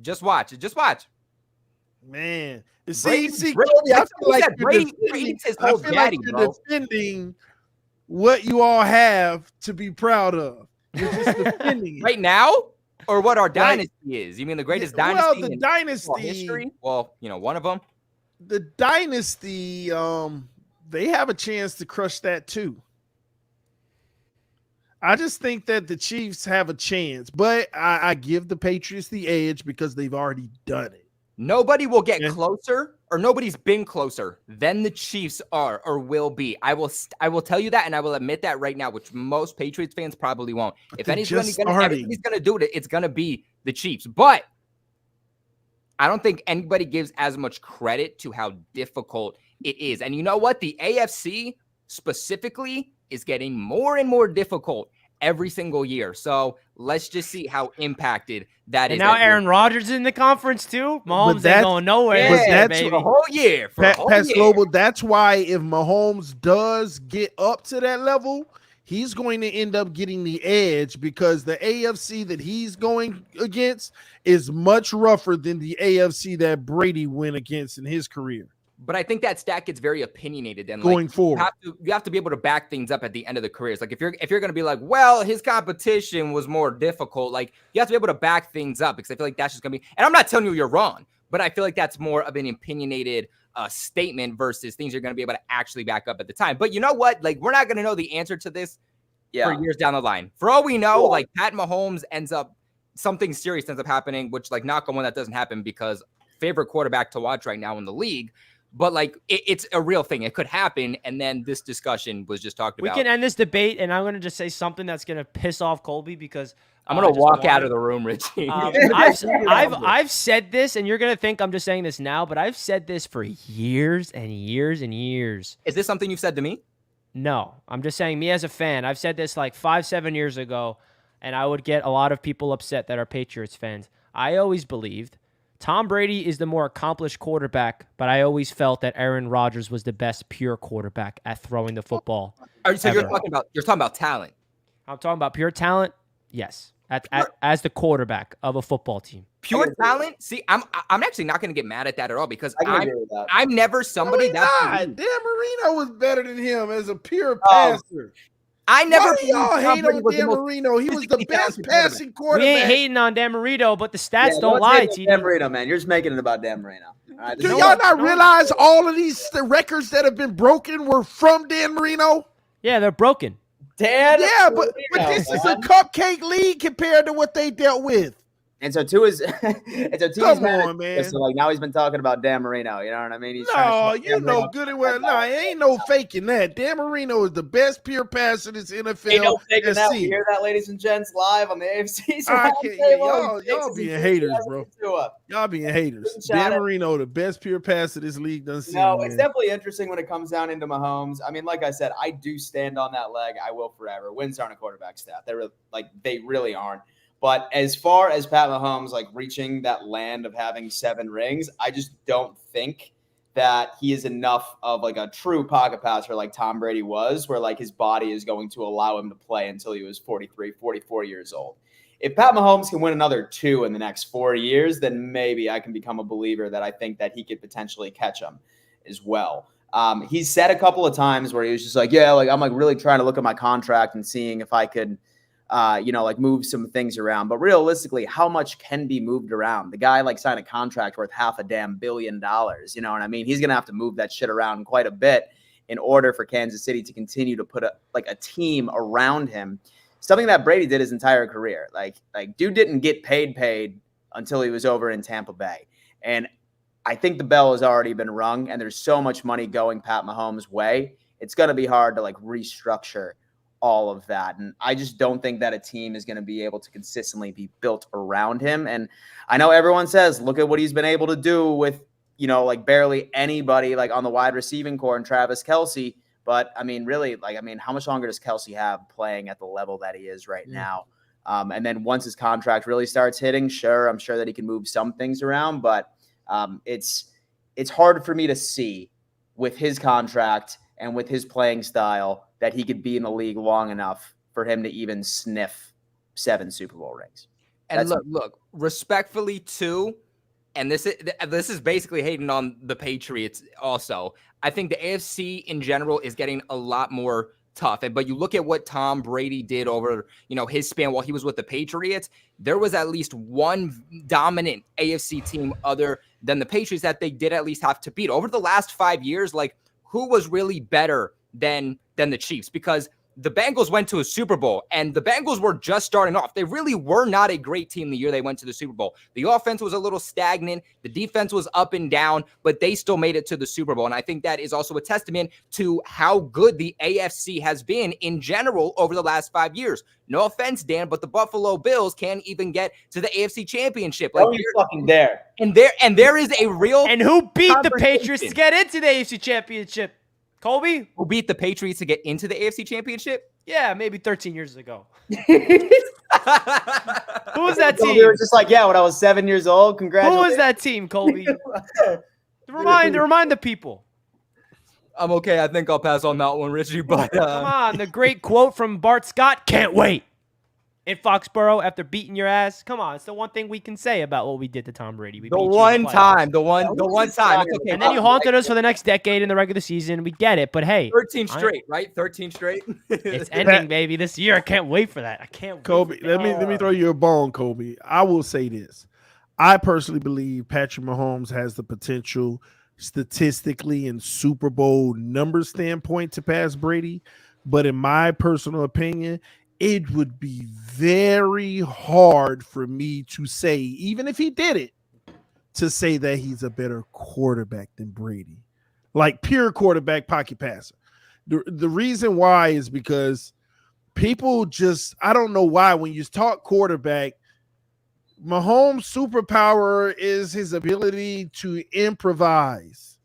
Just watch. Man, Brady, see, Brady, Kobe, I like feel like Brady, you're Brady's his I whole feel daddy, like you're bro. defending what you all have to be proud of. You're just defending it. Right now, or what our dynasty is? You mean the greatest Well, dynasty the in dynasty, history? Well, one of them. the dynasty, they have a chance to crush that too. I just think that the Chiefs have a chance, but I give the Patriots the edge because they've already done it. Nobody will get Yeah. closer, or nobody's been closer than the Chiefs are or will be. I will tell you that, and I will admit that right now, which most Patriots fans probably won't. If they're anybody's just going starting. to do it, it's going to be the Chiefs. But I don't think anybody gives as much credit to how difficult it is. And you know what? The AFC specifically is getting more and more difficult every single year. So let's just see how impacted that And is. now Aaron Rodgers is in the conference too. Mahomes ain't that's- going nowhere. Yeah, But this year, that's baby. for a whole year. For a whole Pat year. Global, that's why if Mahomes does get up to that level, he's going to end up getting the edge because the AFC that he's going against is much rougher than the AFC that Brady went against in his career. But I think that stat gets very opinionated then. Going forward. You have to be able to back things up at the end of the careers. Like if you're going to be like, well, his competition was more difficult. Like you have to be able to back things up because I feel like that's just going to be. And I'm not telling you you're wrong, but I feel like that's more of an opinionated statement versus things you're going to be able to actually back up at the time. But you know what? Like we're not going to know the answer to this for years down the line. For all we know, like Pat Mahomes something serious ends up happening, which like knock on wood that doesn't happen because favorite quarterback to watch right now in the league. But like it's a real thing. It could happen. And then this discussion was just talked about. We can end this debate, and I'm going to just say something that's going to piss off Colby because I'm going to walk out of the room, Richie. I've said this, and you're going to think I'm just saying this now, but I've said this for years and years and years. Is this something you've said to me? No, I'm just saying me as a fan. I've said this like 5-7 years ago, and I would get a lot of people upset that are Patriots fans. I always believed Tom Brady is the more accomplished quarterback, but I always felt that Aaron Rodgers was the best pure quarterback at throwing the football. So you're talking about talent. I'm talking about pure talent. Yes, as the quarterback of a football team. Pure talent. See, I'm actually not going to get mad at that at all because I can agree with that. I'm never somebody that. Dan Marino was better than him as a pure passer. I never. Why do y'all hate on Dan Marino? He was the best passing quarterback. We ain't hating on Dan Marino, but the stats don't lie, TD. Dan Marino, man. You're just making it about Dan Marino. All right, Do y'all not realize all of these records that have been broken were from Dan Marino? Yeah, they're broken. Dan Yeah, but Marino, this is a man. cupcake league compared to what they dealt with. And so to his, Come on, man. So like now he's been talking about Dan Marino. You know what I mean? He's No, trying to you know good and well. No, ain't no faking that. Dan Marino is the best pure passer this NFL Ain't no faking has that. We seen. hear that, ladies and gents, live on the AFC East I Roundtable. can't- yeah, y'all being haters, bro. bro. Y'all being haters. Shout Dan out. Marino, the best pure passer this league done seen. No, it's man. definitely interesting when it comes down into Mahomes. I mean, like I said, I do stand on that leg. I will forever. Wins aren't a quarterback stat. They really aren't. But as far as Pat Mahomes like reaching that land of having 7 rings, I just don't think that he is enough of like a true pocket passer like Tom Brady was, where like his body is going to allow him to play until he was 43, 44 years old. If Pat Mahomes can win another 2 in the next 4 years, then maybe I can become a believer that I think that he could potentially catch him as well. He's said a couple of times where he was just like, yeah, like I'm like really trying to look at my contract and seeing if I could, like move some things around. But realistically, how much can be moved around? The guy like signed a contract worth $500 million. You know what I mean? He's going to have to move that shit around quite a bit in order for Kansas City to continue to put a team around him. Something that Brady did his entire career. Like dude didn't get paid until he was over in Tampa Bay. And I think the bell has already been rung, and there's so much money going Pat Mahomes' way. It's going to be hard to like restructure all of that. And I just don't think that a team is going to be able to consistently be built around him. And I know everyone says, look at what he's been able to do with, like barely anybody like on the wide receiving core and Travis Kelce. But I mean, really, how much longer does Kelce have playing at the level that he is right now? And then once his contract really starts hitting, sure, I'm sure that he can move some things around, but it's hard for me to see with his contract and with his playing style that he could be in the league long enough for him to even sniff 7 Super Bowl rings. And look, respectfully too, and this is basically hating on the Patriots also. I think the AFC in general is getting a lot more tough. But you look at what Tom Brady did over, his span while he was with the Patriots, there was at least one dominant AFC team other than the Patriots that they did at least have to beat. Over the last 5 years, like, who was really better than the Chiefs? Because the Bengals went to a Super Bowl, and the Bengals were just starting off. They really were not a great team the year they went to the Super Bowl. The offense was a little stagnant. The defense was up and down, but they still made it to the Super Bowl. And I think that is also a testament to how good the AFC has been in general over the last 5 years. No offense, Dan, but the Buffalo Bills can't even get to the AFC Championship. Like, you're fucking there. And there is a real And who beat the Patriots to get into the AFC Championship? Colby? Who beat the Patriots to get into the AFC Championship? Yeah, maybe 13 years ago. Who was that team? They were just like, yeah, when I was 7 years old. Congratulations. Who was that team, Colby? remind the people. I'm okay. I think I'll pass on that one, Richie. But come on, the great quote from Bart Scott: "Can't wait." In Foxborough, after beating your ass, come on, it's the one thing we can say about what we did to Tom Brady. The one time. It's okay. And then you haunted us for the next decade in the regular season. We get it, but hey, 13 straight, right? 13 straight. It's ending, baby, this year. I can't wait for that. I can't wait. Kobe, let me throw you a bone, Kobe. I will say this. I personally believe Patrick Mahomes has the potential statistically and Super Bowl number standpoint to pass Brady, but in my personal opinion, it would be very hard for me to say, even if he did it, to say that he's a better quarterback than Brady. Like pure quarterback pocket passer. The reason why is because people just, I don't know why, when you talk quarterback, Mahomes' superpower is his ability to improvise.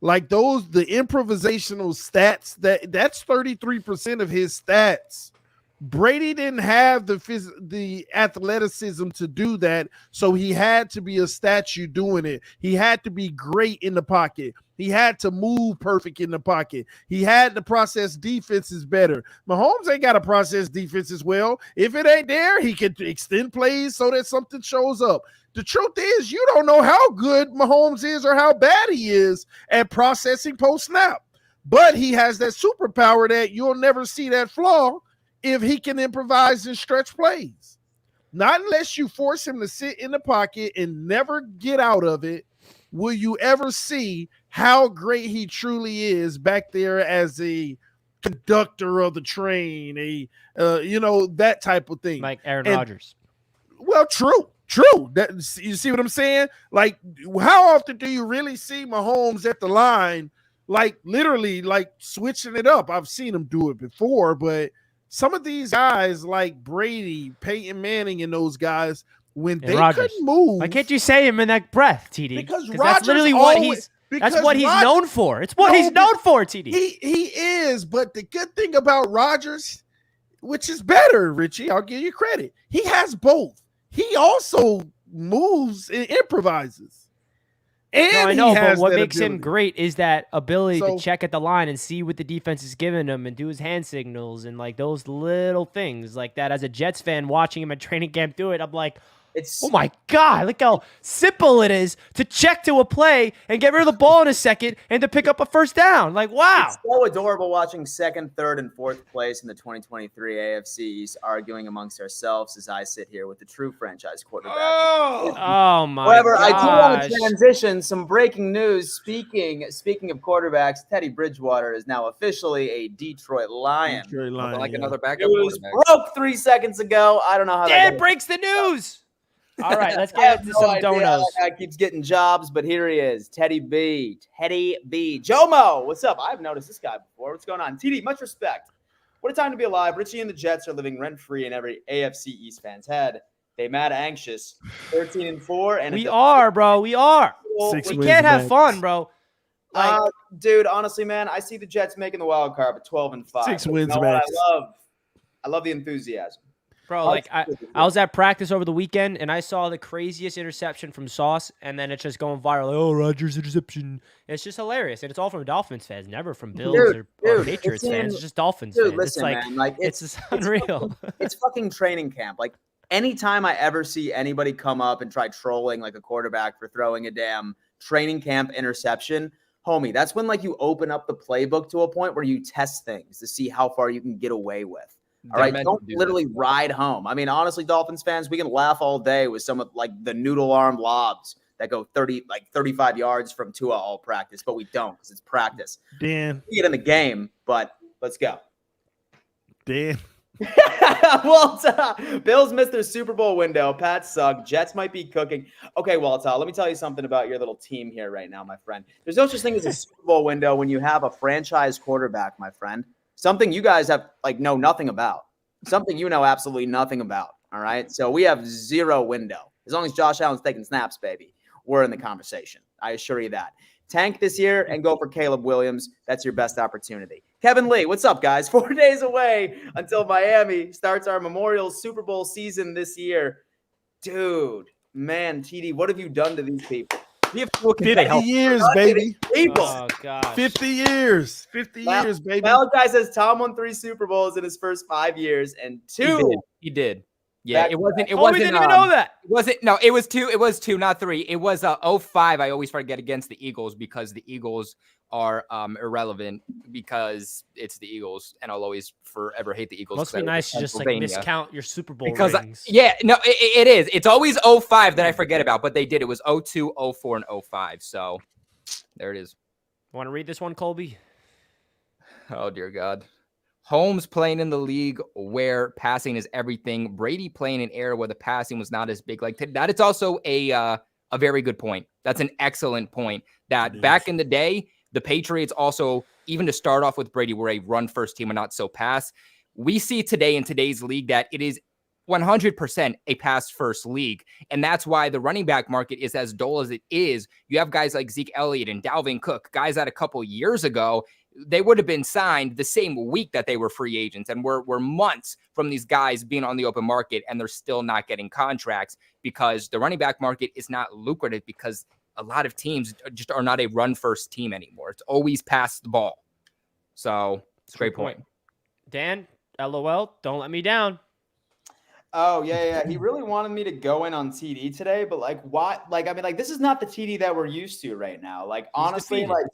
Like the improvisational stats, that's 33% of his stats. Brady didn't have the athleticism to do that, so he had to be a statue doing it. He had to be great in the pocket. He had to move perfect in the pocket. He had to process defenses better. Mahomes ain't got to process defenses well. If it ain't there, he can extend plays so that something shows up. The truth is, you don't know how good Mahomes is or how bad he is at processing post-snap. But he has that superpower that you'll never see that flaw if he can improvise and stretch plays. Not unless you force him to sit in the pocket and never get out of it will you ever see how great he truly is back there as a conductor of the train, that type of thing. Like Aaron Rodgers. Well, true. That, you see what I'm saying? Like, how often do you really see Mahomes at the line, like literally like switching it up? I've seen him do it before, but some of these guys like Brady, Peyton Manning, and those guys, when they couldn't move. Why can't you say him in that breath, TD? Because that's literally what he's known for. It's what he's known for, TD. He is, but the good thing about Rodgers, which is better, Richie, I'll give you credit. He has both. He also moves and improvises. And no, I know, but what makes him great is that ability to check at the line and see what the defense is giving him and do his hand signals and like those little things like that. As a Jets fan watching him at training camp do it, I'm like, oh my God, look how simple it is to check to a play and get rid of the ball in a second and to pick up a first down. Like, wow. It's so adorable watching second, third, and fourth place in the 2023 AFC East arguing amongst ourselves as I sit here with the true franchise quarterback. Oh my However, gosh. I do want to transition. Some breaking news. Speaking of quarterbacks, Teddy Bridgewater is now officially a Detroit Lion. Another backup. It was broke 3 seconds ago. I don't know how Dan breaks the news. All right, let's I get have into no some idea how donos. that guy keeps getting jobs, but here he is, Teddy B. Jomo, what's up? I've noticed this guy before. What's going on? TD, much respect. What a time to be alive. Richie and the Jets are living rent-free in every AFC East fan's head. They mad anxious. 13-4. And We are, bro. We are. 6 We wins can't have max. fun, bro. Like, dude, honestly, man, I see the Jets making the wild card at 12-5. 6 But wins you know what max. I love the enthusiasm. bro, like I was at practice over the weekend and I saw the craziest interception from Sauce, and then it's just going viral. Like, oh, Rodgers interception. It's just hilarious, and it's all from Dolphins fans, never from Bills or Patriots fans. It's just Dolphins fans. Listen, it's like, man, like it's just unreal. It's fucking training camp. Like anytime I ever see anybody come up and try trolling like a quarterback for throwing a damn training camp interception, homie, that's when like you open up the playbook to a point where you test things to see how far you can get away with. All right, don't literally ride home. I mean, honestly, Dolphins fans, we can laugh all day with some of like the noodle arm lobs that go 35 yards from Tua all practice, but we don't because it's practice. Dan, We get in the game, but let's go. Dan. Walter, Bills missed their Super Bowl window. Pats suck. Jets might be cooking. Okay, Walter, let me tell you something about your little team here right now, my friend. There's no such thing as a Super Bowl window when you have a franchise quarterback, my friend. Something you guys have know nothing about. Something you know absolutely nothing about. All right. So we have zero window. As long as Josh Allen's taking snaps, baby, we're in the conversation. I assure you that. Tank this year and go for Caleb Williams. That's your best opportunity. Kevin Lee, what's up, guys? 4 days away until Miami starts our Memorial Super Bowl season this year. Dude, man, TD, what have you done to these people? 50 years, baby. People. Oh gosh. 50 years. 50 years, baby. Malachi says Tom won 3 Super Bowls in his first 5 years and 2. He did. Yeah, Back- it wasn't. It Oh, wasn't. we didn't even know that. It wasn't. No, it was 2. It was 2, not 3. It was 05. I always forget against the Eagles because the Eagles are irrelevant because it's the Eagles, and I'll always forever hate the Eagles. Must be nice to just like miscount your Super Bowl because rings. it is. It's always 05 that I forget about, but they did. It was 02, 04, and 05. So there it is. Want to read this one, Colby? Oh dear God. Holmes playing in the league where passing is everything. Brady playing in an era where the passing was not as big like that. It's also a very good point. That's an excellent point. That back in the day, the Patriots also, even to start off with Brady, were a run-first team and not so pass. We see today in today's league that it is 100% a pass-first league, and that's why the running back market is as dull as it is. You have guys like Zeke Elliott and Dalvin Cook, guys that a couple years ago, they would have been signed the same week that they were free agents, and we're months from these guys being on the open market, and they're still not getting contracts because the running back market is not lucrative because a lot of teams just are not a run-first team anymore. It's always pass the ball. So it's a great point. Dan, LOL, don't let me down. Oh, yeah. He really wanted me to go in on TD today, but like, why? Like, I mean, like, this is not the TD that we're used to right now. Like, honestly, like,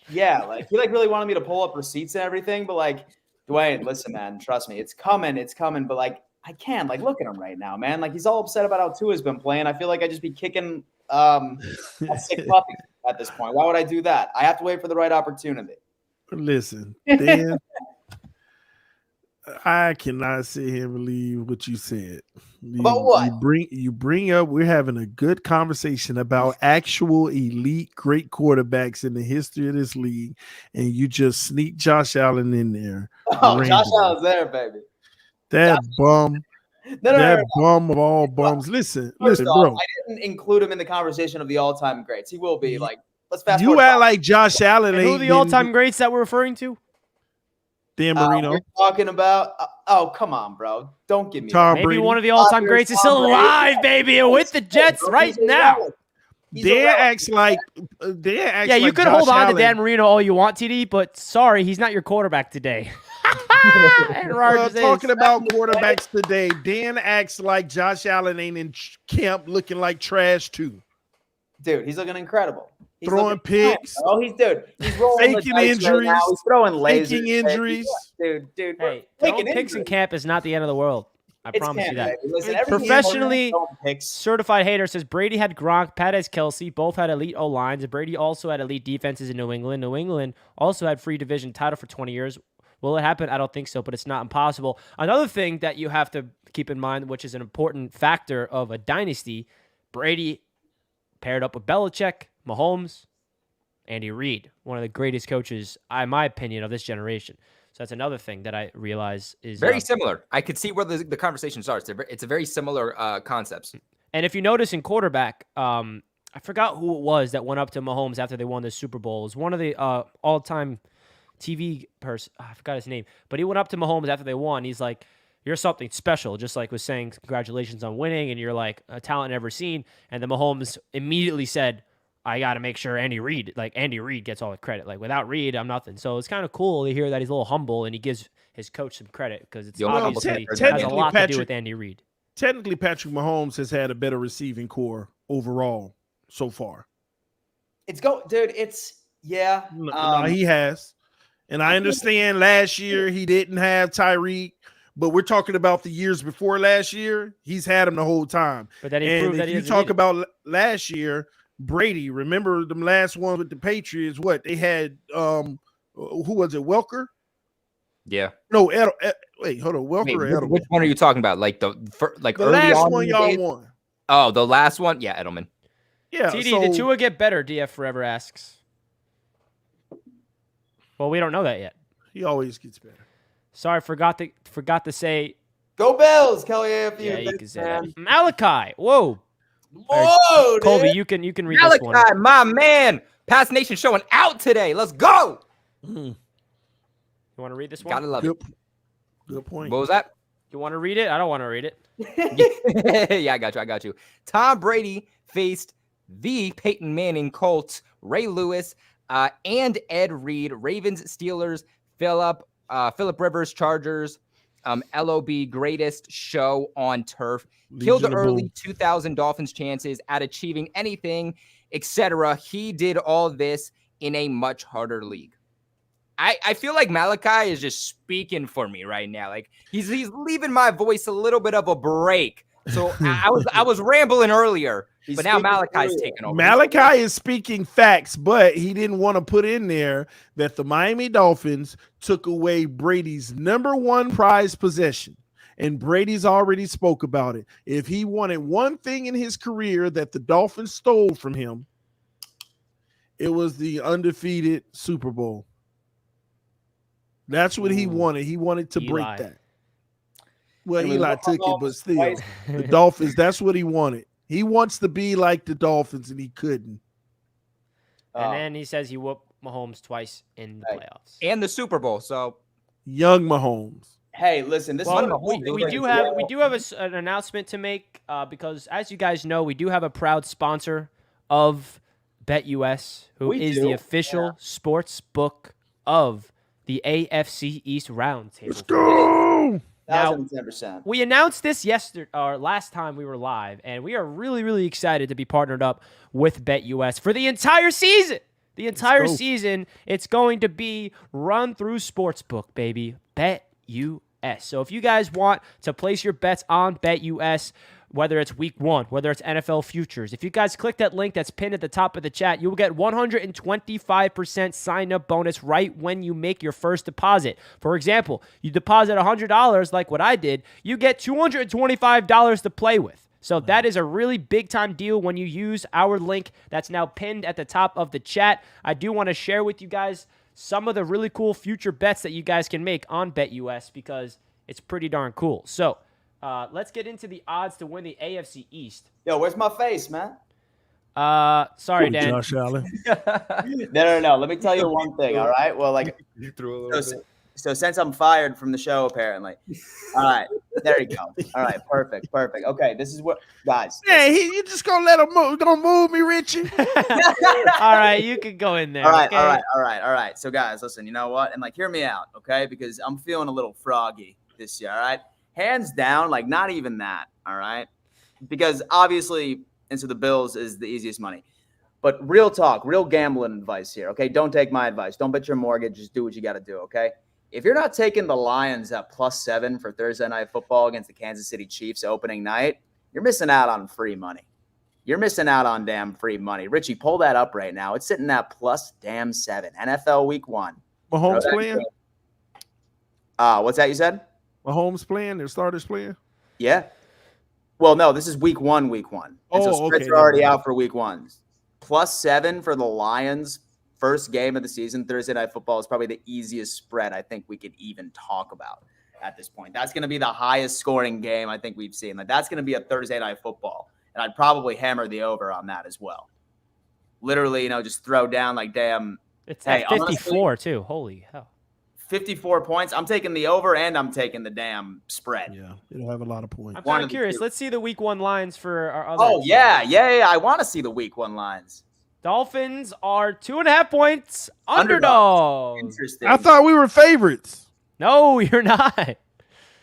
yeah, like, he like really wanted me to pull up receipts and everything, but like, Dwayne, listen, man, trust me, it's coming, but like, I can't, like, look at him right now, man. Like, he's all upset about how Tua's been playing. I feel like I'd just be kicking a sick puppy at this point. Why would I do that? I have to wait for the right opportunity. Listen, Dan, I cannot sit here and believe what you said. About what? You bring up, we're having a good conversation about actual elite great quarterbacks in the history of this league, and you just sneak Josh Allen in there. Oh, Josh Allen's there, baby. That bum. No. Bum of all bums. Listen, First off, bro. I didn't include him in the conversation of the all-time greats. He will be like, let's fast You forward. act like Josh Allen And ain't who are the all-time greats that we're referring to? Dan Marino. We're talking about oh, come on, bro. Don't give me Tom that. Maybe Brady. one of the all-time greats is still alive, baby, and with the Jets right now. Dan acts like Yeah, you like could Josh hold on Allen. to Dan Marino all you want, TD, but sorry, he's not your quarterback today. And Well, Rodgers is. talking about quarterbacks today, Dan acts like Josh Allen ain't in camp looking like trash too. Dude, he's looking incredible. He's Throwing looking picks. Oh, he's rolling Faking the dice injuries. Right now. He's throwing lasers. Faking injuries. Dude. Hey, faking throwing picks in injuries. camp is not the end of the world. I It's promise camp, you that. baby. Listen, every Professionally game, picks. certified hater says Brady had Gronk, Pat has Kelsey. Both had elite O-lines. Brady also had elite defenses in New England. New England also had free division title for 20 years. Will it happen? I don't think so, but it's not impossible. Another thing that you have to keep in mind, which is an important factor of a dynasty, Brady paired up with Belichick, Mahomes, Andy Reid, one of the greatest coaches, in my opinion, of this generation. So that's another thing that I realize is very similar. I could see where the conversation starts. It's a very similar concepts. And if you notice in quarterback, I forgot who it was that went up to Mahomes after they won the Super Bowl. It was one of the all-time TV person. I forgot his name. But he went up to Mahomes after they won. He's like, you're something special, just like was saying congratulations on winning, and you're like a talent never seen. And then Mahomes immediately said, I got to make sure Andy Reid gets all the credit. Like, without Reid, I'm nothing. So it's kind of cool to hear that he's a little humble and he gives his coach some credit because it's obviously has a lot to do with Andy Reid. Technically, Patrick Mahomes has had a better receiving core overall so far. Dude. No, he has. And I understand last year he didn't have Tyreek, but we're talking about the years before last year. He's had him the whole time. But then he proved that you talk about last year, Brady, remember them last ones with the Patriots? What they had? Who was it? Welker? Yeah. No, wait, hold on. Welker or Edelman? Which one are you talking about? Like the last one y'all won. Oh, the last one? Yeah, Edelman. Yeah. TD, did Tua get better? DF Forever asks. Well, we don't know that yet. He always gets better. Sorry, forgot to say. Go Bills, Kelly AFU. Yeah, you can say that. Malachi. Whoa. Whoa, dude. Colby, you can read Malachi, this one. my man. Pass Nation showing out today. Let's go. Mm. You want to read this one? Gotta love it. Good point. What was that? You want to read it? I don't want to read it. Yeah, I got you. Tom Brady faced the Peyton Manning Colts, Ray Lewis, and Ed Reed, Ravens, Steelers, Philip Rivers, Chargers, LOB, greatest show on turf. Killed the early 2000 Dolphins' chances at achieving anything, etc. He did all this in a much harder league. I feel like Malachi is just speaking for me right now. Like he's leaving my voice a little bit of a break. So I was rambling earlier, but now Malachi's taking over. Malachi is speaking facts, but he didn't want to put in there that the Miami Dolphins took away Brady's #1 prized possession. And Brady's already spoke about it. If he wanted one thing in his career that the Dolphins stole from him, it was the undefeated Super Bowl. That's what he wanted. He wanted to break that. Well, Eli took it, but still, the Dolphins, that's what he wanted. He wants to be like the Dolphins, and he couldn't. And then he says he whooped Mahomes twice in the playoffs. And the Super Bowl, so. Young Mahomes. Hey, listen, this we do have an announcement to make because, as you guys know, we do have a proud sponsor of BetUS, who is the official sports book of the AFC East Roundtable. Let's go! Now, 1000%. we announced this last time we were live, and we are really, really excited to be partnered up with BetUS for the entire season. The entire season, it's going to be run through Sportsbook, baby. BetUS. So if you guys want to place your bets on BetUS, whether it's week 1, whether it's NFL futures, if you guys click that link that's pinned at the top of the chat, you will get 125% sign-up bonus right when you make your first deposit. For example, you deposit $100 like what I did, you get $225 to play with. So that is a really big-time deal when you use our link that's now pinned at the top of the chat. I do want to share with you guys some of the really cool future bets that you guys can make on BetUS because it's pretty darn cool. So let's get into the odds to win the AFC East. Yo, where's my face, man? Sorry, Dan. Josh Allen. No. Let me tell you one thing, all right? Well, like, so since I'm fired from the show, apparently. All right, there you go. All right, perfect. Okay, this is what, guys. Hey, you just gonna let him move? Gonna move me, Richie? All right, you can go in there. All right, okay? all right. So, guys, listen, you know what? And, like, hear me out, okay? Because I'm feeling a little froggy this year, all right? Hands down, like, not even that, all right? Because, obviously, into the Bills is the easiest money. But real talk, real gambling advice here, okay? Don't take my advice. Don't bet your mortgage. Just do what you got to do, okay? If you're not taking the Lions at +7 for Thursday Night Football against the Kansas City Chiefs opening night, you're missing out on free money. You're missing out on damn free money. Richie, pull that up right now. It's sitting at +7. NFL Week 1. Mahomes playing? What's that you said? Mahomes playing, their starters playing. Yeah. Well, no, this is week one. And so spreads are already out for week 1. +7 for the Lions. First game of the season, Thursday Night Football, is probably the easiest spread I think we could even talk about at this point. That's going to be the highest scoring game I think we've seen. Like, that's going to be a Thursday Night Football, and I'd probably hammer the over on that as well. Literally, just throw down like damn. It's at 54 too. Holy hell. 54 points. I'm taking the over, and I'm taking the damn spread. Yeah, it'll have a lot of points. I'm kind of curious. Let's see the week 1 lines for our other. Oh, yeah. I want to see the week 1 lines. Dolphins are 2.5 points underdogs. Interesting. I thought we were favorites. No, you're not.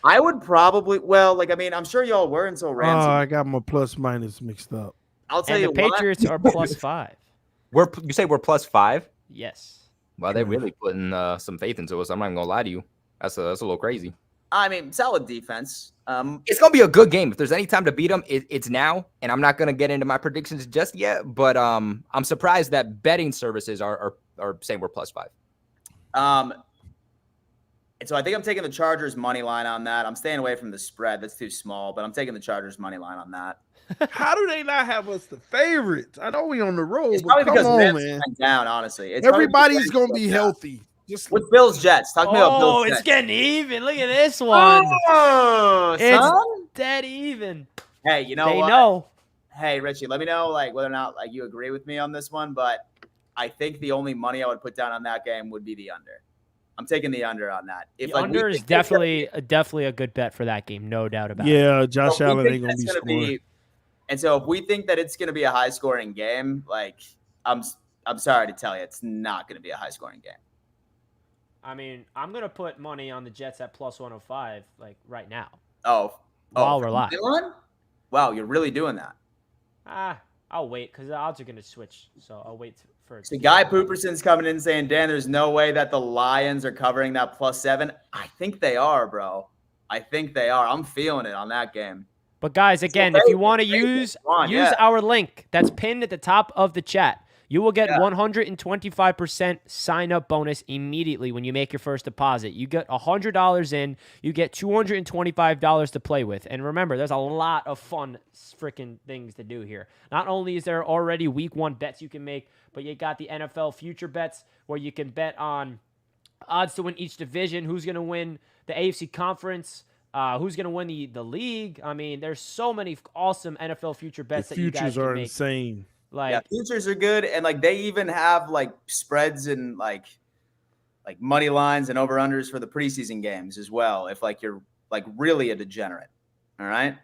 I would probably, I'm sure y'all were until Ramsey. Oh, I got my plus minus mixed up. I'll tell And you the Patriots are +5. You say we're +5? Yes. Well, they're really putting some faith into us. I'm not even gonna lie to you. That's a little crazy. Solid defense. It's gonna be a good game. If there's any time to beat them, it's now. And I'm not gonna get into my predictions just yet. But I'm surprised that betting services are saying we're +5. So I think I'm taking the Chargers money line on that. I'm staying away from the spread. That's too small, but I'm taking the Chargers money line on that. How do they not have us the favorites? I know we on the road. It's probably because Ramsey went down, honestly. Everybody's going to be healthy. Just with Bills Jets. Talk to me about Bills Jets. It's getting even. Look at this one. Oh, it's dead even. Hey, you know what? They what? know. Hey, Richie, let me know whether or not you agree with me on this one, but I think the only money I would put down on that game would be the under. I'm taking the under on that. The under is definitely a good bet for that game, no doubt about it. Yeah, Josh Allen ain't going to be scoring. And so if we think that it's going to be a high-scoring game, I'm sorry to tell you, it's not going to be a high-scoring game. I'm going to put money on the Jets at +105, right now. While we're live. Wow, you're really doing that. I'll wait because the odds are going to switch. So I'll wait for it. So Guy Pooperson's coming in saying, Dan, there's no way that the Lions are covering that +7. I think they are, bro. I think they are. I'm feeling it on that game. But guys, again, if you want to use our link that's pinned at the top of the chat, you will get 125% sign-up bonus immediately when you make your first deposit. You get $100 in, you get $225 to play with. And remember, there's a lot of fun freaking things to do here. Not only is there already week 1 bets you can make, but you got the NFL future bets where you can bet on odds to win each division, who's going to win the AFC conference, who's going to win the league. There's so many awesome NFL future bets that you guys can make. Futures are insane. Futures are good, and they even have spreads and money lines and over unders for the preseason games as well. If you're really a degenerate, all right,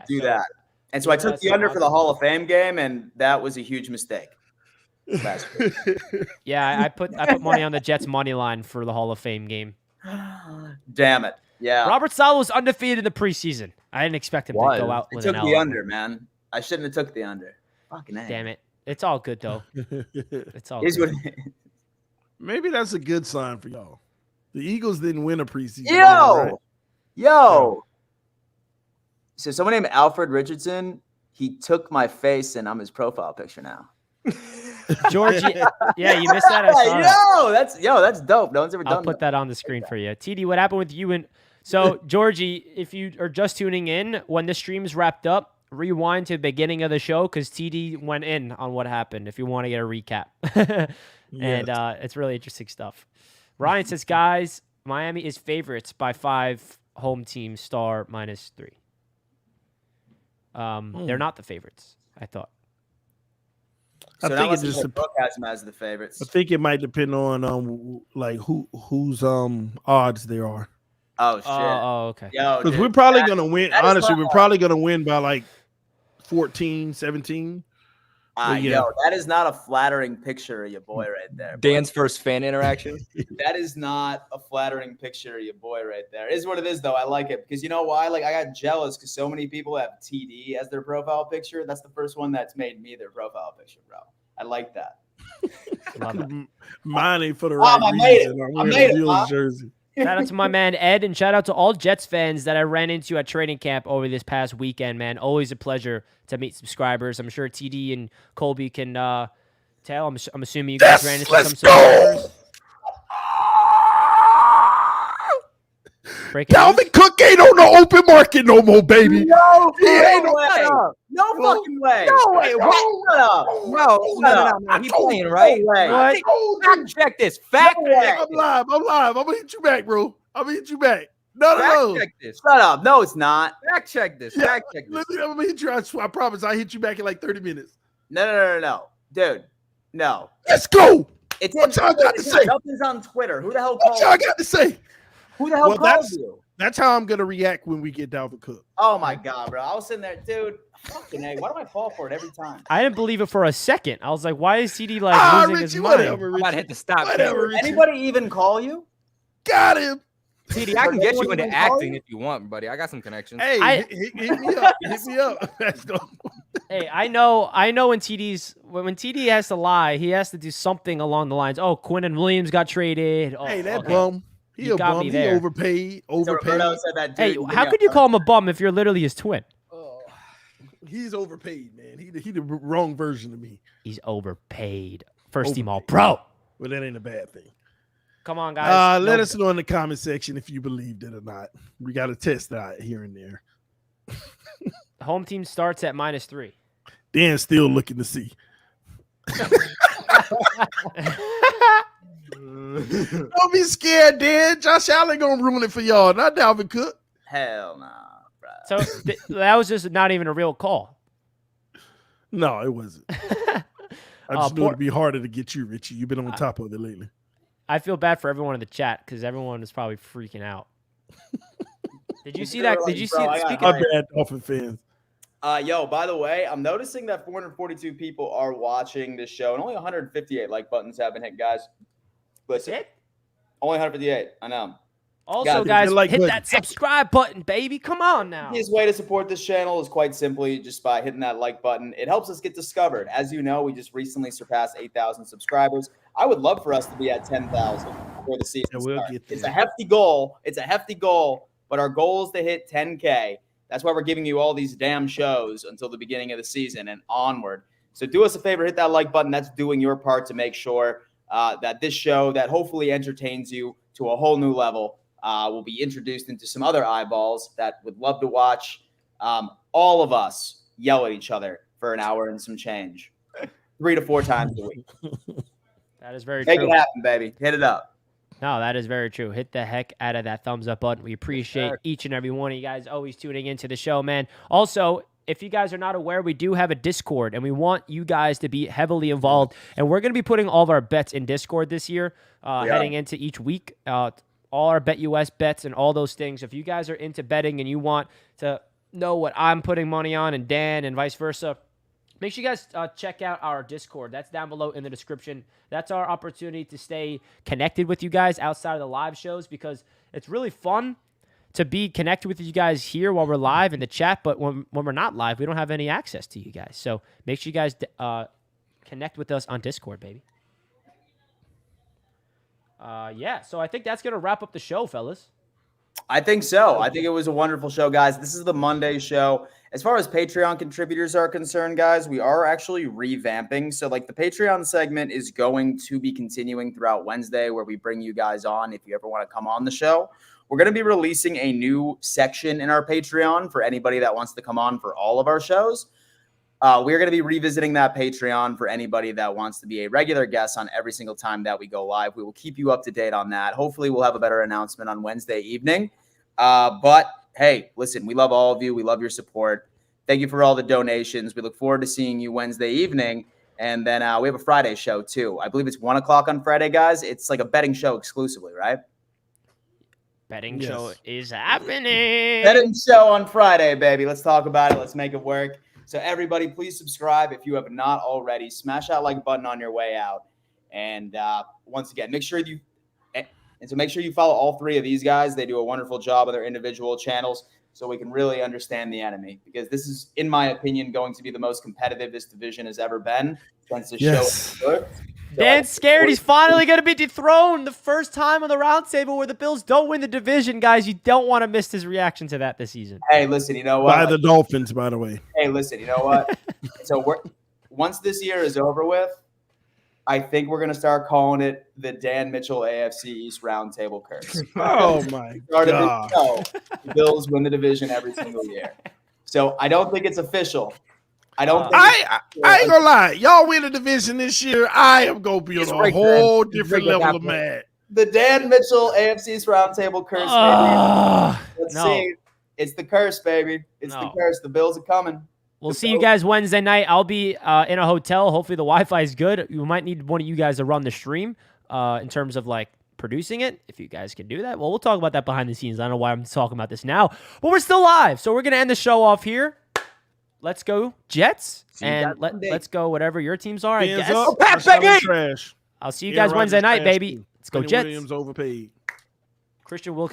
do that. And so I took the under for the Hall of Fame game, and that was a huge mistake. I put money on the Jets money line for the Hall of Fame game. Damn it! Yeah, Robert Saleh was undefeated in the preseason. I didn't expect him to go out with an L. I took the under, man. I shouldn't have took the under. Fucking A. Damn it. It's all good, though. It's all good. Maybe that's a good sign for y'all. The Eagles didn't win a preseason. Yo. So someone named Alfred Richardson, he took my face, and I'm his profile picture now. Georgie, you missed that. That's dope. No one's ever done that. I'll put that on the screen for you. TD, what happened with you? So, Georgie, if you are just tuning in, when the stream is wrapped up, rewind to the beginning of the show because TD went in on what happened if you want to get a recap. And it's really interesting stuff. Ryan says, guys, Miami is favorites by 5, home team star -3. They're not the favorites, I thought. I think it just book has them as the favorites. I think it might depend on whose odds there are. Oh shit. Okay. Because we're probably gonna win. Honestly, we're probably gonna win by 14, 17. That is not a flattering picture of your boy right there. Dan's first fan interaction. That is not a flattering picture of your boy right there. It is what it is, though. I like it because you know why? I got jealous because so many people have TD as their profile picture. That's the first one that's made me their profile picture, bro. I like that. Mine ain't for the right reason. I made it. Jersey. Shout out to my man Ed, and shout out to all Jets fans that I ran into at training camp over this past weekend, man. Always a pleasure to meet subscribers. I'm sure TD and Colby can tell. I'm assuming you guys ran into some subscribers. Breaking news. Dalvin Cook ain't on the open market no more, baby. No, He ain't no no- way. No fucking way. No way. What? Shut up. No. He's playing, right? No way. What? Fact check this. Fact No way. check I'm live. I'm gonna hit you back, bro. I'm gonna hit you back. No. Fact check this. Shut up. No, it's not. Fact check this. Yeah, Fact check this. listen, I'm gonna hit you. I promise. I'll hit you back in like 30 minutes. No. Dude, no. Let's go. It's What y'all got to say? Nothing's on Twitter. Who the hell What called y'all you? got to say? Who the hell Well, called you? That's how I'm gonna react when we get Dalvin Cook. Oh my god, bro. I was sitting there, dude. Fucking A. Why do I fall for it every time? I didn't believe it for a second. I was like, why is CD like losing his Richie, mind? whatever. I'm about to hit the stop. Whatever, Whatever. Richie. Anybody even call you? Got him. TD, I can get you into Anyone call acting you? if you want, buddy. I got some connections. Hey, hit me up. Hit me up. Let's go. Hey, I know when TD has to lie, he has to do something along the lines. Oh, Quinn and Williams got traded. Oh, Hey, that okay. bum. He You a got bum. me He there. overpaid. So Roberto said that. Hey, Dude, how could you call him a bum if you're literally his twin? He's overpaid, man. He the wrong version of me. He's overpaid. First team all pro. Well, that ain't a bad thing. Come on, guys. Let No- us know in the comment section if you believed it or not. We got to test that here and there. Home team starts at -3. Dan's still looking to see. Don't be scared, Dan. Josh Allen gonna ruin it for y'all, not Dalvin Cook. Hell nah, bro. So that was just not even a real call. No, it wasn't. I just knew it'd be harder to get you, Richie. You've been on top of it lately. I feel bad for everyone in the chat because everyone is probably freaking out. Did you see that? Did you see? Bro, I got Speaking My of, bad, Dolphin fans. Yo, by the way, I'm noticing that 442 people are watching this show, and only 158 like buttons have been hit, guys. Listen, it? only 158. I know. Also, Guys, guys, hit the like hit button. that subscribe button, baby. Come on now. The easiest way to support this channel is quite simply just by hitting that like button. It helps us get discovered. As you know, we just recently surpassed 8,000 subscribers. I would love for us to be at 10,000 before the season Yeah, we'll starts. get there. It's a hefty goal. It's a hefty goal, but our goal is to hit 10K. That's why we're giving you all these damn shows until the beginning of the season and onward. So do us a favor, hit that like button. That's doing your part to make sure that this show that hopefully entertains you to a whole new level will be introduced into some other eyeballs that would love to watch all of us yell at each other for an hour and some change 3 to 4 times a week. That is very Make true. it happen, baby. Hit it up. No, that is very true. Hit the heck out of that thumbs up button. We appreciate each and every one of you guys always tuning into the show, man. Also, if you guys are not aware, we do have a Discord, and we want you guys to be heavily involved. And we're going to be putting all of our bets in Discord this year, heading into each week. All our Bet US bets and all those things. If you guys are into betting and you want to know what I'm putting money on and Dan and vice versa, make sure you guys check out our Discord. That's down below in the description. That's our opportunity to stay connected with you guys outside of the live shows because it's really fun to be connected with you guys here while we're live in the chat. But when we're not live, we don't have any access to you guys. So make sure you guys connect with us on Discord, baby. So I think that's going to wrap up the show, fellas. I think so. I think it was a wonderful show, guys. This is the Monday show. As far as Patreon contributors are concerned, guys, we are actually revamping. So, like, the Patreon segment is going to be continuing throughout Wednesday where we bring you guys on if you ever want to come on the show. We're going to be releasing a new section in our Patreon for anybody that wants to come on for all of our shows. We're going to be revisiting that Patreon for anybody that wants to be a regular guest on every single time that we go live. We will keep you up to date on that. Hopefully, we'll have a better announcement on Wednesday evening. But, hey, listen, we love all of you. We love your support. Thank you for all the donations. We look forward to seeing you Wednesday evening. And then we have a Friday show, too. I believe it's 1 o'clock on Friday, guys. It's like a betting show exclusively, right? Betting show is happening. Betting show on Friday, baby. Let's talk about it. Let's make it work. So everybody, please subscribe if you have not already. Smash that like button on your way out. And once again, make sure you follow all 3 of these guys. They do a wonderful job on their individual channels so we can really understand the enemy. Because this is, in my opinion, going to be the most competitive this division has ever been since the show has worked. Dan's scared he's finally going to be dethroned the first time on the roundtable where the Bills don't win the division, guys. You don't want to miss his reaction to that this season. Hey, listen, you know what? By the Dolphins, by the way. Hey, listen, you know what? So once this year is over with, I think we're going to start calling it the Dan Mitchell AFC East Roundtable curse. Oh my Started god! the show, the Bills win the division every single year. So I don't think it's official. I don't think I ain't gonna lie. Y'all win the division this year. I am gonna be on a whole different level of mad. The Dan Mitchell AFC East Roundtable curse, baby. Let's see. It's the curse, baby. It's the curse. The Bills are coming. We'll see you guys Wednesday night. I'll be in a hotel. Hopefully the Wi-Fi is good. You might need one of you guys to run the stream in terms of like producing it. If you guys can do that, well, we'll talk about that behind the scenes. I don't know why I'm talking about this now, but we're still live. So we're going to end the show off here. Let's go Jets, and let's go whatever your teams are. I guess. Oh, Pat, baby! Trash. I'll see you guys Wednesday night, baby. Let's go Jets. Williams overpaid. Christian Wilkins.